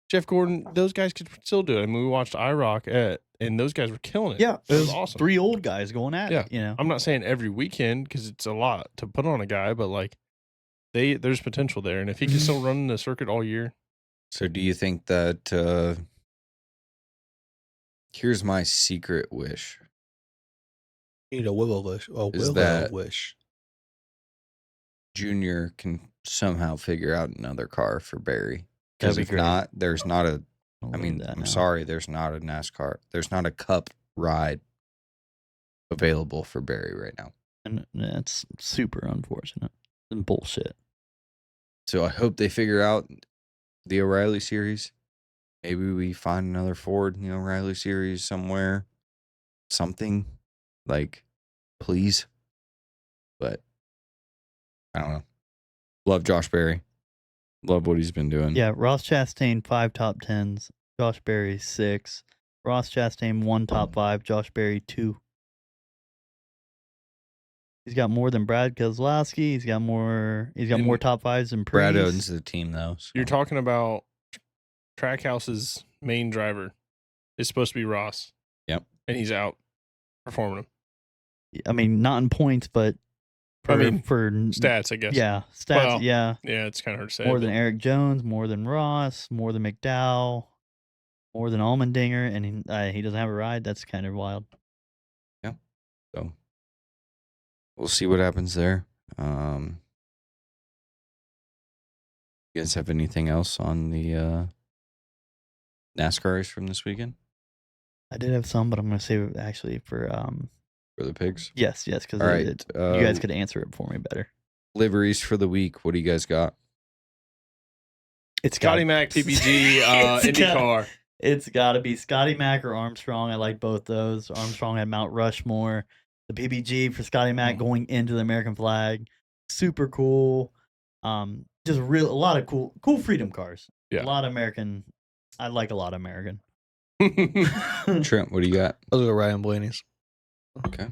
Jeff Gordon, those guys could still do it. I mean, we watched IROC and those guys were killing it. Yeah, it was awesome. 3 old guys going at Yeah. it. You know, I'm not saying every weekend because it's a lot to put on a guy, but there's potential there, and if he can still run the circuit all year, So, do you think that? Here's my secret wish: You need a willow wish. Is that- Wish. Junior can somehow figure out another car for Barry. That'd Because be if great. not, there's not a. I'll I leave mean, that I'm now. sorry, there's not a NASCAR. There's not a Cup ride available for Barry right now. And that's super unfortunate and bullshit. So I hope they figure out the O'Reilly series. Maybe we find another Ford in the O'Reilly series somewhere. Something please. But I don't know. Love Josh Berry. Love what he's been doing. Yeah, Ross Chastain 5 top 10s, Josh Berry 6, Ross Chastain 1 top 5, Josh Berry 2. He's got more than Brad Keselowski. He's got more And top 5s than Brad Priest. owns the team though. So. you're talking about Trackhouse's main driver is supposed to be Ross. Yep. And he's out performing him. I mean, not in points, but for Stats, I guess. Yeah, stats. Well, yeah, Yeah, it's kind of hard to say. more but than Eric Jones, more than Ross, more than McDowell, more than Allmendinger, and he doesn't have a ride. That's kind of wild. So we'll see what happens there. You guys have anything else on the NASCAR race from this weekend I did have some, but I'm going to save it actually for for the pigs? yes, because All right. you guys could answer it for me better. liveries for the week. What do you guys got? It's Scotty gotta- Mac, PPG, It's gotta- IndyCar. It's got to be Scotty Mac or Armstrong. I like both those. Armstrong had Mount Rushmore. The PPG for Scotty Mac going into the American flag, super cool. Just a lot of cool freedom cars. Yeah. A lot of American. I like a lot of American. Trent, what do you got? I'll go Ryan Blaney's. Okay.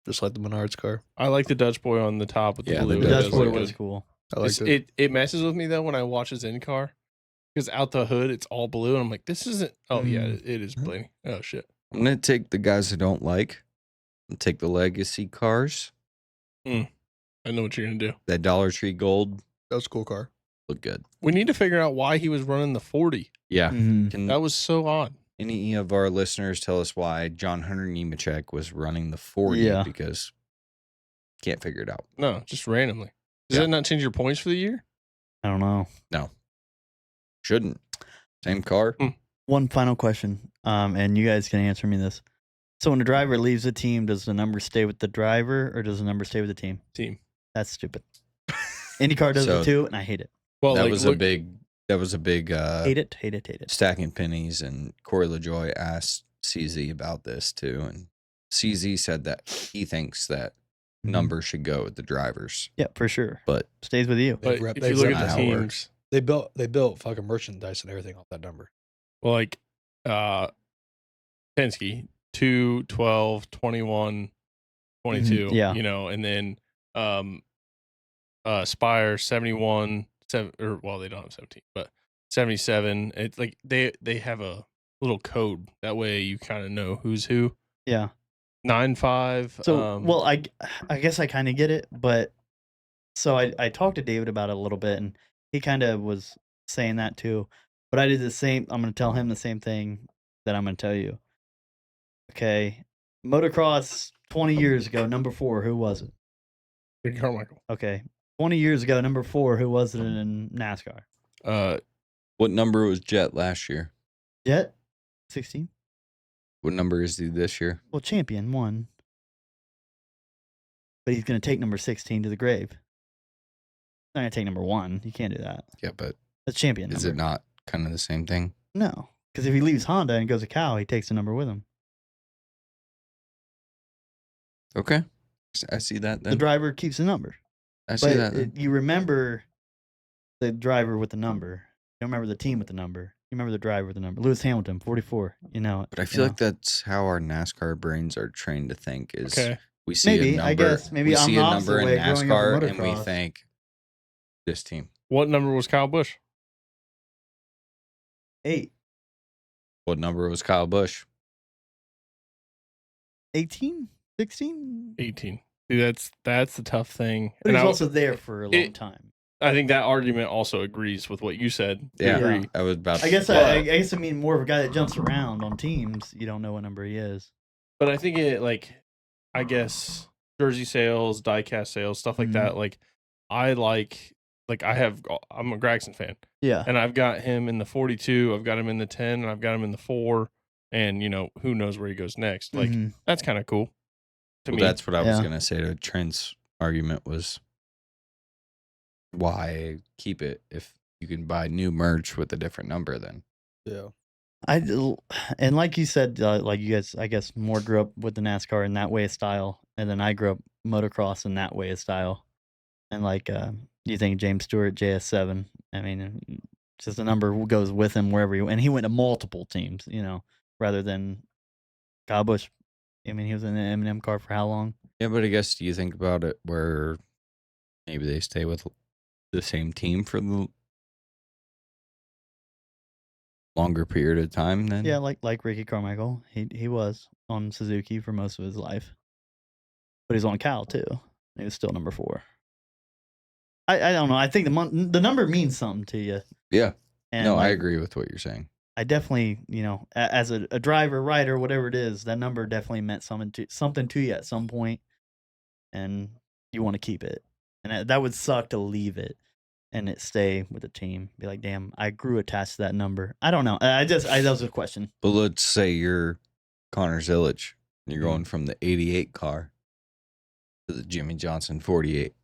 just like the Menards car. I like the Dutch boy on the top with the Yeah, the blue. The Dutch Dutch It boy does look was good. cool. I like It messes with me though when I watch his in car because out the hood it's all blue and I'm like, this isn't. Oh yeah, it is blaney. Oh shit. I'm gonna take the guys I don't like and take the legacy cars. I know what you're gonna do. That Dollar Tree Gold That was a cool car. look good. We need to figure out why he was running the 40. Yeah. Mhm. Can That was so odd. any of our listeners tell us why John Hunter Nemechek was running the 40? Yeah. Because can't figure it out. No, just randomly. Does Yeah. that not change your points for the year? I don't know. Shouldn't. Same car. One final question, and you guys can answer me this. So when the driver leaves the team, does the number stay with the driver or does the number stay with the team? Team. That's stupid. IndyCar does So- it too, and I hate it. Well, that like, was look, a big Hate it, hate it, hate it. stacking pennies, and Corey LaJoy asked CZ about this too, and CZ said that he thinks that Mhm. number should go with the drivers. Yeah, for sure. But Stays with you. But Rep- if they you look rep at the how it teams, works. They built fucking merchandise and everything off that number. well, like Penske, 2, 12, 21, 22. Yeah. You know, and then Spire 71, 7, or well, they don't have 17, but 77. It's like they have a little code. That way you kind of know who's who. Yeah. 9-5. So, well, I guess I kind of get it, but so I talked to David about it a little bit, and he kind of was saying that too. But I did the same. I'm going to tell him the same thing that I'm going to tell you. Okay, motocross 20 years ago, number 4, who was it? Ricky Carmichael. Okay, 20 years ago, number 4, who was it in NASCAR? what number was Jet last year? Jet, 16. What number is he this year? Well, champion 1, but he's going to take number 16 to the grave. Not going to take number 1. You can't do that. Yeah, but That's champion. is number. it not kind of the same thing? No, because if he leaves Honda and goes to Cal, he takes the number with him. Okay, I see that. The Then driver keeps the number. I see But that. Then. you remember the driver with the number. You don't remember the team with the number. You remember the driver with the number. Lewis Hamilton, 44. You know it. But I you feel know. like that's how our NASCAR brains are trained to think. Is Okay. we see Maybe, a I number, guess. Maybe we I'm see the a opposite number in way, growing up in NASCAR, and we motocross. think this team. What number was Kyle Busch? 8, What number was Kyle Busch? 18, 16. 18. Dude, that's the tough thing. But And he's I, also there for a long it- time. I think that argument also agrees with what you said. I Yeah, agree. I was about. I guess But- I guess I mean more of a guy that jumps around on teams. You don't know what number he is. But I think it I guess jersey sales, diecast sales, stuff like Mhm. that. Like I'm a Gregson fan, Yeah. and I've got him in the 42, I've got him in the 10, and I've got him in the 4, and who knows where he goes next. Like Mhm. that's kind of cool to Well, me. that's what I was Yeah. gonna say to Trent's argument was why keep it if you can buy new merch with a different number then. Yeah. And like you said, like you guys, I guess more grew up with the NASCAR in that way of style, and then I grew up motocross in that way of style. And like, you think James Stewart, JS7? I mean, just the number goes with him wherever and he went to multiple teams, rather than Kyle Busch. I mean, he was in the M&M car for how long? Yeah, but I guess do you think about it where maybe they stay with the same team for the longer period of time then? Yeah, like Ricky Carmichael, he was on Suzuki for most of his life, but he's on Cal too. And he was still number 4. I don't know. I think the number means something to you. Yeah. And No, I like, agree with what you're saying. I definitely, as a driver, rider, whatever it is, that number definitely meant something to you at some point, and you want to keep it. And that would suck to leave it and it stay with the team. Be like, damn, I grew attached to that number. I don't know. That was a question. But let's say you're Connor Zillage and you're Mm-hmm. going from the 88 car to the Jimmy Johnson 48.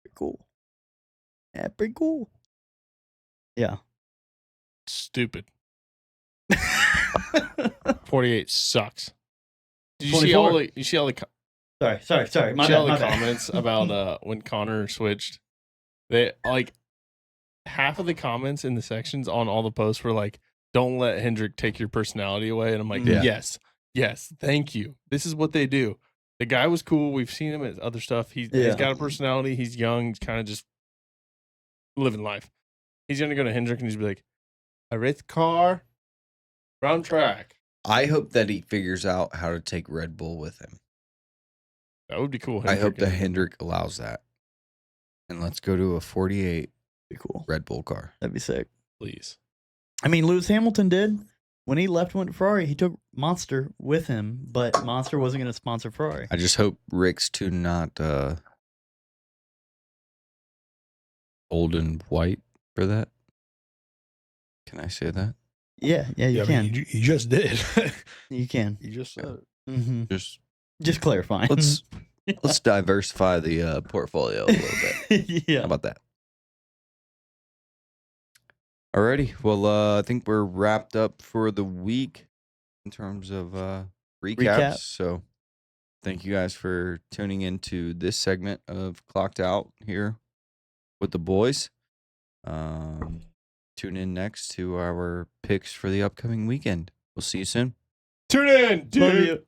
Pretty cool. Yeah, pretty cool. Yeah. Stupid. 48 sucks. Did you see all 24. the Sorry. My see all bad, the my bad. comments about when Connor switched? They half of the comments in the sections on all the posts were like, "Don't let Hendrick take your personality away," and I'm like, Mhm. yes, thank you. This is what they do. The guy was cool. We've seen him at other stuff. He's got a personality. He's young. He's kind of just living life. He's gonna go to Hendrick and he's be like, "I raced the car, round track." I hope that he figures out how to take Red Bull with him. That would be cool. I hope that and- Hendrick allows that. And let's go to a 48 Be cool. Red Bull car. That'd be sick. please. I mean, Lewis Hamilton did. When he left, went to Ferrari, he took Monster with him, but Monster wasn't going to sponsor Ferrari. I just hope Rick's to not old and white for that. Can I say that? Yeah, you Yeah, I can. mean, you just did. You can. You just said it. Hmm. Just clarifying. let's diversify the portfolio a little bit. Yeah. How about that? Alrighty. Well, I think we're wrapped up for the week in terms of recaps. Recap. So thank you guys for tuning into this segment of Clocked Out here with the boys. Tune in next to our picks for the upcoming weekend. We'll see you soon. Tune in, dude. Love you.